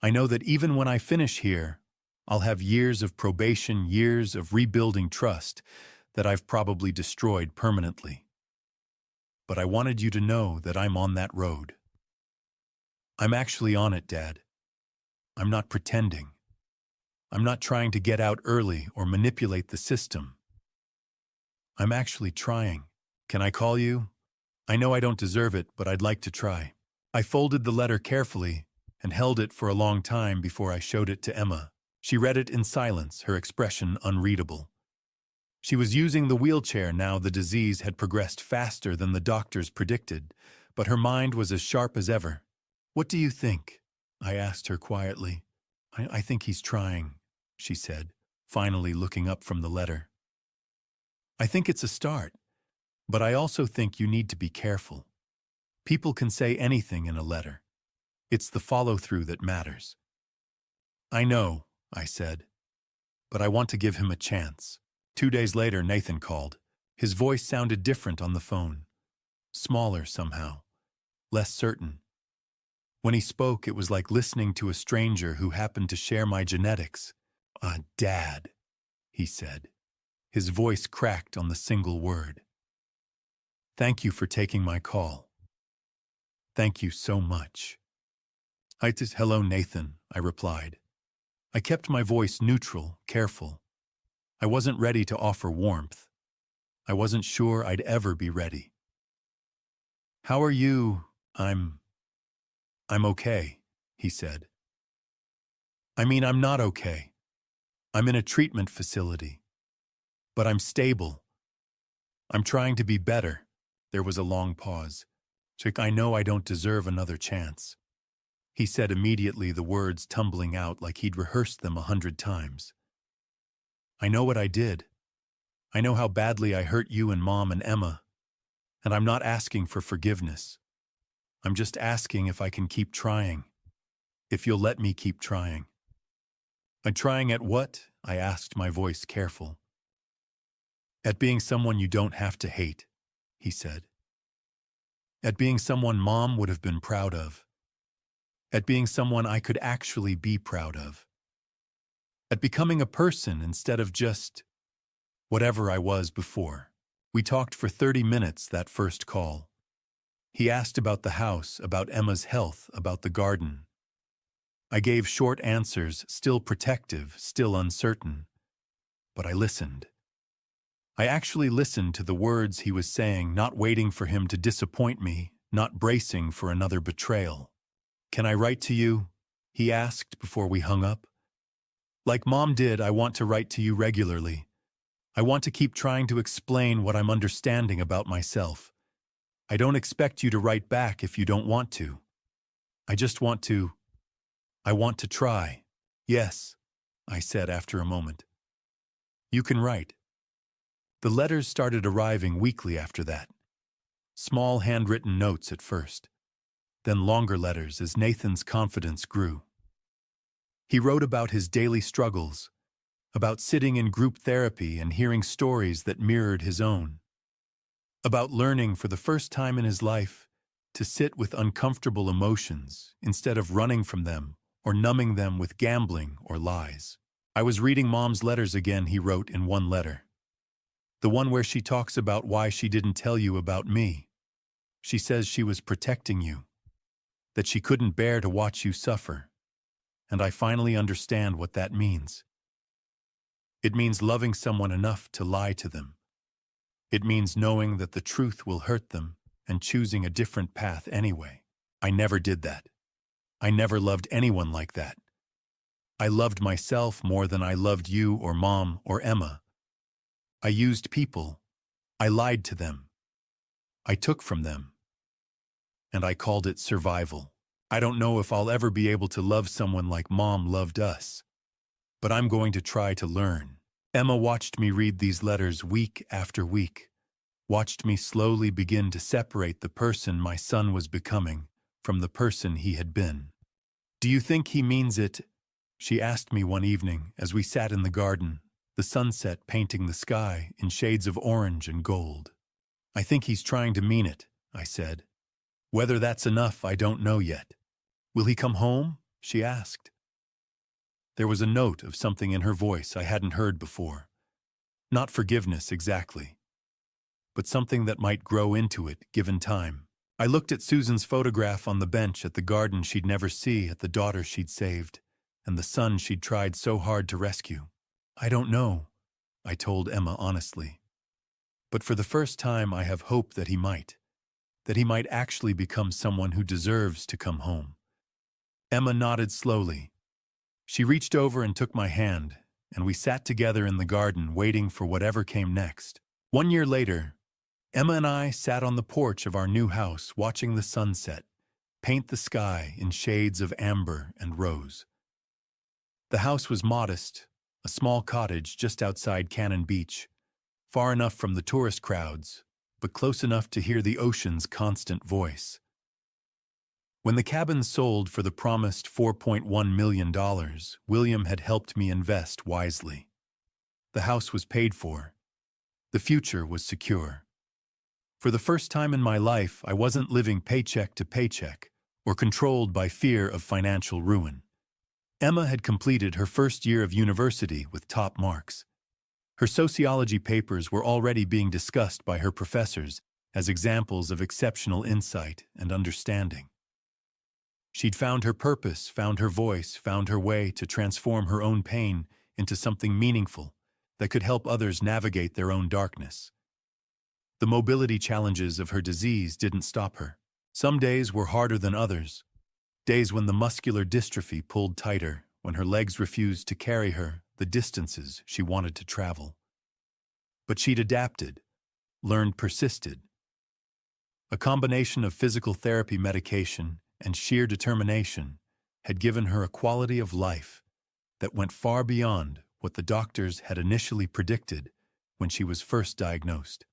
I know that even when I finish here, I'll have years of probation, years of rebuilding trust that I've probably destroyed permanently. But I wanted you to know that I'm on that road. I'm actually on it, Dad. I'm not pretending. I'm not trying to get out early or manipulate the system. I'm actually trying. Can I call you? I know I don't deserve it, but I'd like to try. I folded the letter carefully and held it for a long time before I showed it to Emma. She read it in silence, her expression unreadable. She was using the wheelchair now. The disease had progressed faster than the doctors predicted, but her mind was as sharp as ever. What do you think? I asked her quietly. I think he's trying, she said, finally looking up from the letter. I think it's a start, but I also think you need to be careful. People can say anything in a letter. It's the follow-through that matters. I know, I said, but I want to give him a chance. 2 days later, Nathan called. His voice sounded different on the phone. Smaller somehow. Less certain. When he spoke, it was like listening to a stranger who happened to share my genetics. Dad, he said. His voice cracked on the single word. Thank you for taking my call. Thank you so much. Hello, Nathan, I replied. I kept my voice neutral, careful. I wasn't ready to offer warmth. I wasn't sure I'd ever be ready. How are you? I'm okay, he said. I'm not okay. I'm in a treatment facility. But I'm stable. I'm trying to be better. There was a long pause. Chick, I know I don't deserve another chance. He said immediately, the words tumbling out like he'd rehearsed them 100 times. I know what I did. I know how badly I hurt you and Mom and Emma. And I'm not asking for forgiveness. I'm just asking if I can keep trying. If you'll let me keep trying. I'm trying at what? I asked, my voice careful. At being someone you don't have to hate, he said. At being someone Mom would have been proud of. At being someone I could actually be proud of. At becoming a person instead of just whatever I was before. We talked for 30 minutes that first call. He asked about the house, about Emma's health, about the garden. I gave short answers, still protective, still uncertain. But I listened. I actually listened to the words he was saying, not waiting for him to disappoint me, not bracing for another betrayal. "Can I write to you?" he asked before we hung up. "Like Mom did, I want to write to you regularly. I want to keep trying to explain what I'm understanding about myself. I don't expect you to write back if you don't want to. I want to try." "Yes," I said after a moment. "You can write." The letters started arriving weekly after that. Small handwritten notes at first, then longer letters as Nathan's confidence grew. He wrote about his daily struggles, about sitting in group therapy and hearing stories that mirrored his own, about learning for the first time in his life to sit with uncomfortable emotions instead of running from them or numbing them with gambling or lies. "I was reading Mom's letters again," he wrote in one letter. "The one where she talks about why she didn't tell you about me. She says she was protecting you, that she couldn't bear to watch you suffer. And I finally understand what that means. It means loving someone enough to lie to them. It means knowing that the truth will hurt them and choosing a different path anyway. I never did that. I never loved anyone like that. I loved myself more than I loved you or Mom or Emma. I used people. I lied to them. I took from them. And I called it survival. I don't know if I'll ever be able to love someone like Mom loved us, but I'm going to try to learn." Emma watched me read these letters week after week, watched me slowly begin to separate the person my son was becoming from the person he had been. "Do you think he means it?" she asked me one evening as we sat in the garden, the sunset painting the sky in shades of orange and gold. "I think he's trying to mean it," I said. "Whether that's enough, I don't know yet." "Will he come home?" she asked. There was a note of something in her voice I hadn't heard before. Not forgiveness exactly, but something that might grow into it given time. I looked at Susan's photograph on the bench at the garden she'd never see, at the daughter she'd saved, and the son she'd tried so hard to rescue. "I don't know," I told Emma honestly. "But for the first time I have hope that he might actually become someone who deserves to come home." Emma nodded slowly. She reached over and took my hand, and we sat together in the garden waiting for whatever came next. 1 year later, Emma and I sat on the porch of our new house watching the sunset paint the sky in shades of amber and rose. The house was modest, a small cottage just outside Cannon Beach, far enough from the tourist crowds, but close enough to hear the ocean's constant voice. When the cabin sold for the promised $4.1 million, William had helped me invest wisely. The house was paid for. The future was secure. For the first time in my life, I wasn't living paycheck to paycheck or controlled by fear of financial ruin. Emma had completed her first year of university with top marks. Her sociology papers were already being discussed by her professors as examples of exceptional insight and understanding. She'd found her purpose, found her voice, found her way to transform her own pain into something meaningful that could help others navigate their own darkness. The mobility challenges of her disease didn't stop her. Some days were harder than others, days when the muscular dystrophy pulled tighter, when her legs refused to carry her the distances she wanted to travel. But she'd adapted, learned, persisted. A combination of physical therapy, medication, and sheer determination had given her a quality of life that went far beyond what the doctors had initially predicted when she was first diagnosed.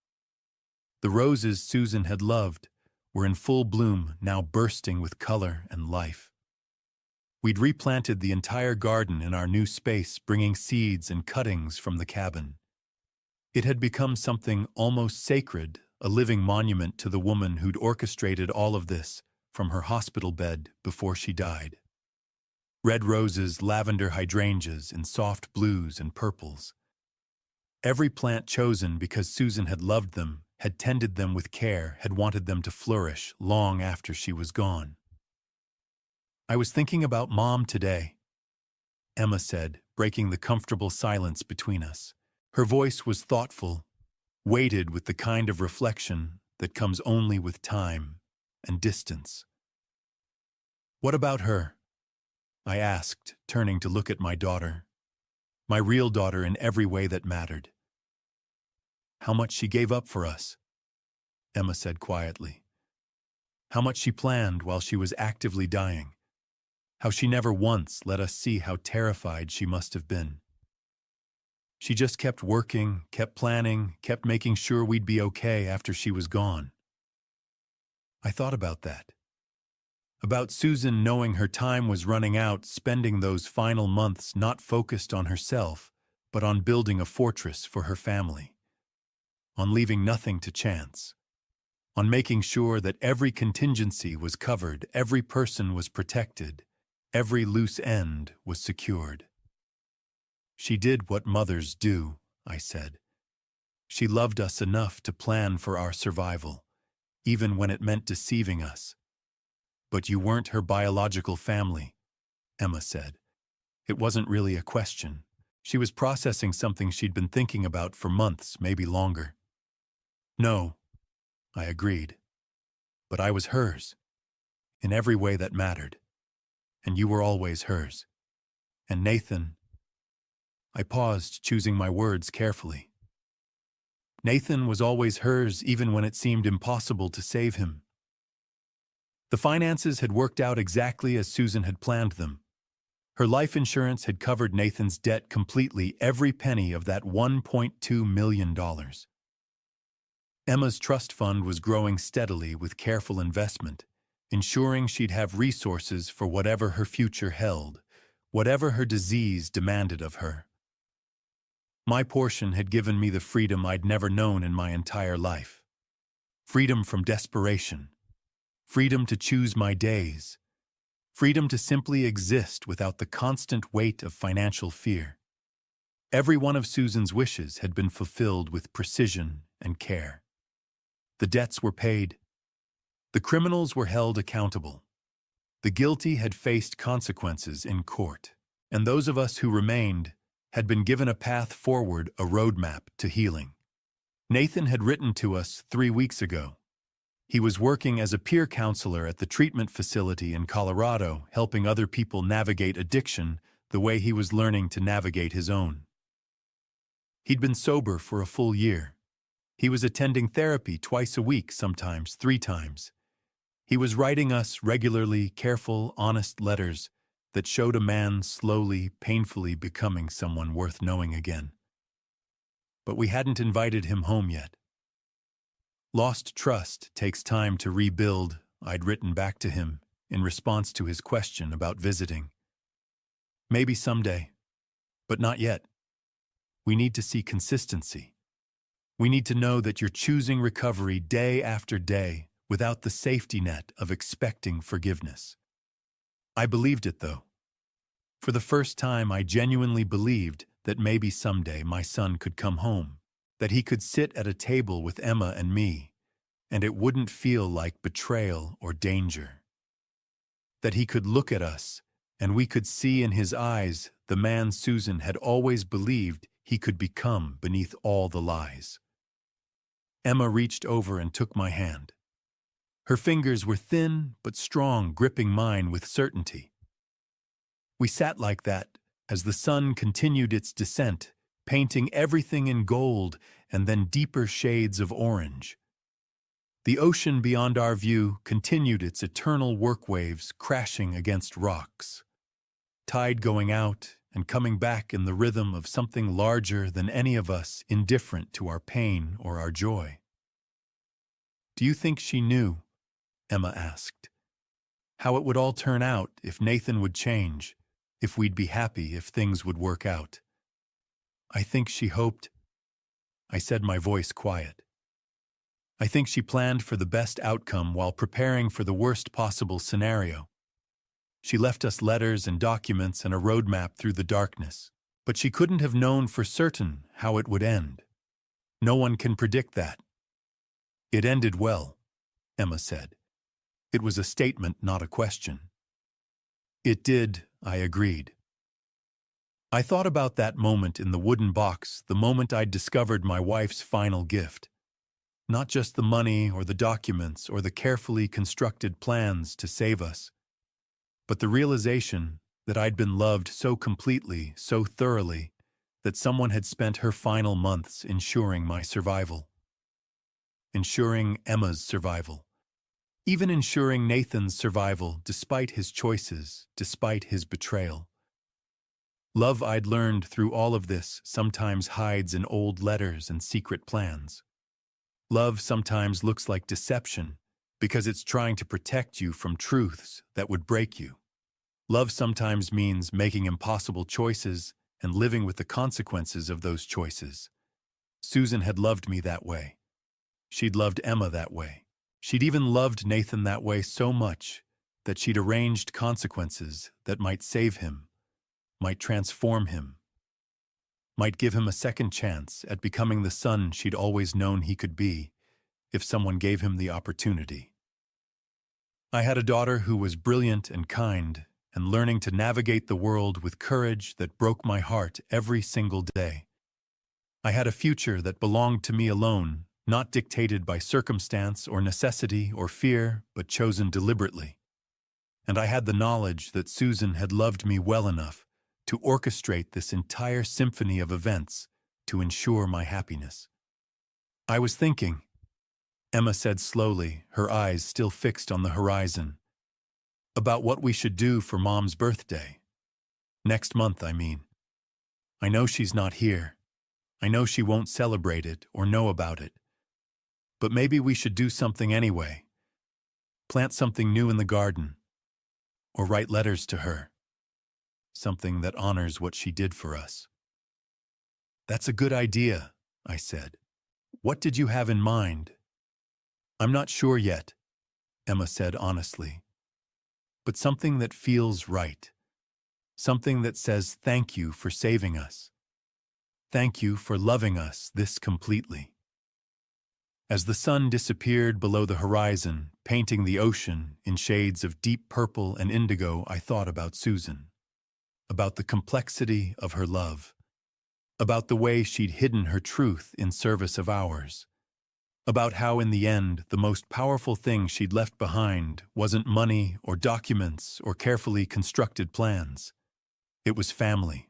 The roses Susan had loved were in full bloom, now bursting with color and life. We'd replanted the entire garden in our new space, bringing seeds and cuttings from the cabin. It had become something almost sacred, a living monument to the woman who'd orchestrated all of this from her hospital bed before she died. Red roses, lavender hydrangeas in soft blues and purples. Every plant chosen because Susan had loved them, had tended them with care, had wanted them to flourish long after she was gone. "I was thinking about Mom today," Emma said, breaking the comfortable silence between us. Her voice was thoughtful, weighted with the kind of reflection that comes only with time and distance. "What about her?" I asked, turning to look at my daughter. My real daughter in every way that mattered. "How much she gave up for us," Emma said quietly. "How much she planned while she was actively dying. How she never once let us see how terrified she must have been. She just kept working, kept planning, kept making sure we'd be okay after she was gone." I thought about that. About Susan knowing her time was running out, spending those final months not focused on herself, but on building a fortress for her family. On leaving nothing to chance. On making sure that every contingency was covered, every person was protected, every loose end was secured. "She did what mothers do," I said. "She loved us enough to plan for our survival, even when it meant deceiving us." "But you weren't her biological family," Emma said. It wasn't really a question. She was processing something she'd been thinking about for months, maybe longer. "No," I agreed. "But I was hers, in every way that mattered. And you were always hers. And Nathan—" I paused, choosing my words carefully. "Nathan was always hers, even when it seemed impossible to save him." The finances had worked out exactly as Susan had planned them. Her life insurance had covered Nathan's debt completely, every penny of that $1.2 million. Emma's trust fund was growing steadily with careful investment, ensuring she'd have resources for whatever her future held, whatever her disease demanded of her. My portion had given me the freedom I'd never known in my entire life. Freedom from desperation. Freedom to choose my days. Freedom to simply exist without the constant weight of financial fear. Every one of Susan's wishes had been fulfilled with precision and care. The debts were paid. The criminals were held accountable. The guilty had faced consequences in court. And those of us who remained had been given a path forward, a roadmap to healing. Nathan had written to us 3 weeks ago. He was working as a peer counselor at the treatment facility in Colorado, helping other people navigate addiction the way he was learning to navigate his own. He'd been sober for a full year. He was attending therapy twice a week, sometimes 3 times. He was writing us regularly careful, honest letters that showed a man slowly, painfully becoming someone worth knowing again. But we hadn't invited him home yet. "Lost trust takes time to rebuild," I'd written back to him in response to his question about visiting. "Maybe someday, but not yet. We need to see consistency. We need to know that you're choosing recovery day after day without the safety net of expecting forgiveness." I believed it, though. For the first time, I genuinely believed that maybe someday my son could come home, that he could sit at a table with Emma and me, and it wouldn't feel like betrayal or danger. That he could look at us, and we could see in his eyes the man Susan had always believed he could become beneath all the lies. Emma reached over and took my hand. Her fingers were thin but strong, gripping mine with certainty. We sat like that as the sun continued its descent, painting everything in gold and then deeper shades of orange. The ocean beyond our view continued its eternal work waves crashing against rocks. Tide going out and coming back in the rhythm of something larger than any of us, indifferent to our pain or our joy. "Do you think she knew," Emma asked, "how it would all turn out, if Nathan would change, if we'd be happy, if things would work out?" "I think she hoped," I said, my voice quiet. I think she planned for the best outcome while preparing for the worst possible scenario. She left us letters and documents and a roadmap through the darkness, but she couldn't have known for certain how it would end. No one can predict that. It ended well, Emma said. It was a statement, not a question. It did, I agreed. I thought about that moment in the wooden box, the moment I'd discovered my wife's final gift. Not just the money or the documents or the carefully constructed plans to save us, but the realization that I'd been loved so completely, so thoroughly, that someone had spent her final months ensuring my survival. Ensuring Emma's survival. Even ensuring Nathan's survival despite his choices, despite his betrayal. Love, I'd learned through all of this, sometimes hides in old letters and secret plans. Love sometimes looks like deception because it's trying to protect you from truths that would break you. Love sometimes means making impossible choices and living with the consequences of those choices. Susan had loved me that way. She'd loved Emma that way. She'd even loved Nathan that way so much that she'd arranged consequences that might save him, might transform him, might give him a second chance at becoming the son she'd always known he could be if someone gave him the opportunity. I had a daughter who was brilliant and kind and learning to navigate the world with courage that broke my heart every single day. I had a future that belonged to me alone, not dictated by circumstance or necessity or fear, but chosen deliberately. And I had the knowledge that Susan had loved me well enough to orchestrate this entire symphony of events to ensure my happiness. I was thinking, Emma said slowly, her eyes still fixed on the horizon, about what we should do for Mom's birthday. Next month, I mean. I know she's not here. I know she won't celebrate it or know about it. But maybe we should do something anyway. Plant something new in the garden. Or write letters to her. Something that honors what she did for us. That's a good idea, I said. What did you have in mind? I'm not sure yet, Emma said honestly. But something that feels right. Something that says thank you for saving us. Thank you for loving us this completely. As the sun disappeared below the horizon, painting the ocean in shades of deep purple and indigo, I thought about Susan. About the complexity of her love. About the way she'd hidden her truth in service of ours. About how in the end, the most powerful thing she'd left behind wasn't money or documents or carefully constructed plans. It was family.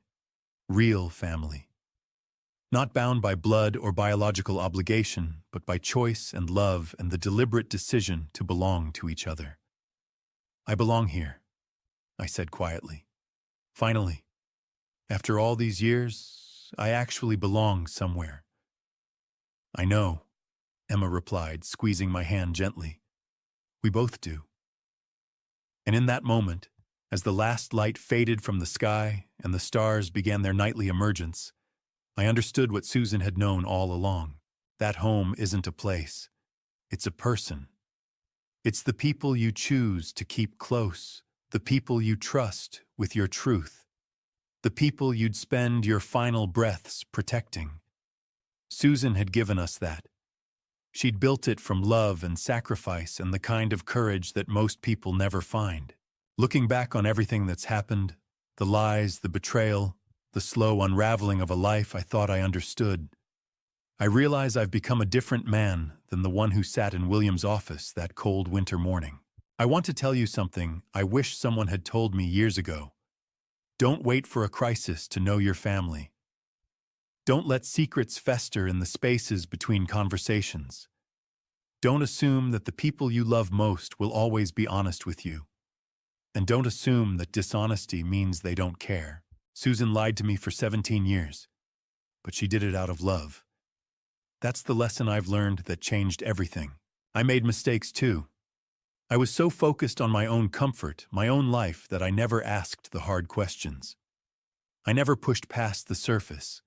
Real family. Not bound by blood or biological obligation, but by choice and love and the deliberate decision to belong to each other. I belong here, I said quietly. Finally, after all these years, I actually belong somewhere. I know, Emma replied, squeezing my hand gently. We both do. And in that moment, as the last light faded from the sky and the stars began their nightly emergence, I understood what Susan had known all along. That home isn't a place. It's a person. It's the people you choose to keep close, the people you trust with your truth, the people you'd spend your final breaths protecting. Susan had given us that. She'd built it from love and sacrifice and the kind of courage that most people never find. Looking back on everything that's happened, the lies, the betrayal, the slow unraveling of a life I thought I understood, I realize I've become a different man than the one who sat in William's office that cold winter morning. I want to tell you something I wish someone had told me years ago. Don't wait for a crisis to know your family. Don't let secrets fester in the spaces between conversations. Don't assume that the people you love most will always be honest with you. And don't assume that dishonesty means they don't care. Susan lied to me for 17 years, but she did it out of love. That's the lesson I've learned that changed everything. I made mistakes too. I was so focused on my own comfort, my own life, that I never asked the hard questions. I never pushed past the surface.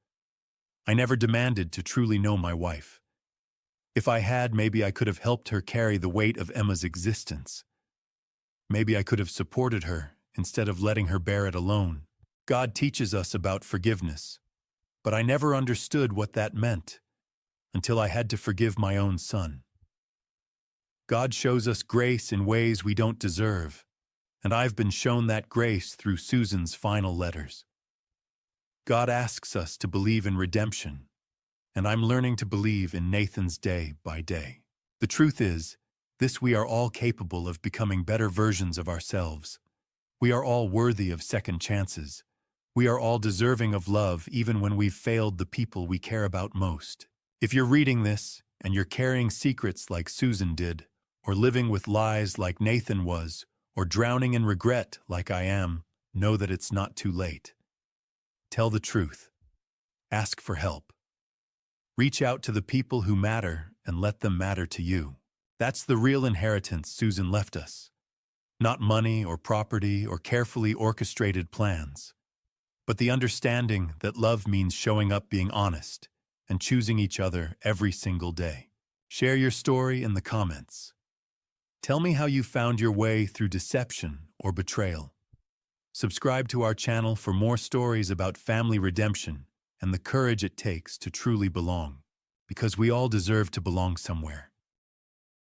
I never demanded to truly know my wife. If I had, maybe I could have helped her carry the weight of Emma's existence. Maybe I could have supported her instead of letting her bear it alone. God teaches us about forgiveness, but I never understood what that meant until I had to forgive my own son. God shows us grace in ways we don't deserve, and I've been shown that grace through Susan's final letters. God asks us to believe in redemption, and I'm learning to believe in Nathan's day by day. The truth is, we are all capable of becoming better versions of ourselves. We are all worthy of second chances. We are all deserving of love even when we've failed the people we care about most. If you're reading this and you're carrying secrets like Susan did, or living with lies like Nathan was, or drowning in regret like I am, know that it's not too late. Tell the truth. Ask for help. Reach out to the people who matter and let them matter to you. That's the real inheritance Susan left us. Not money or property or carefully orchestrated plans, but the understanding that love means showing up being honest and choosing each other every single day. Share your story in the comments. Tell me how you found your way through deception or betrayal. Subscribe to our channel for more stories about family redemption and the courage it takes to truly belong, because we all deserve to belong somewhere.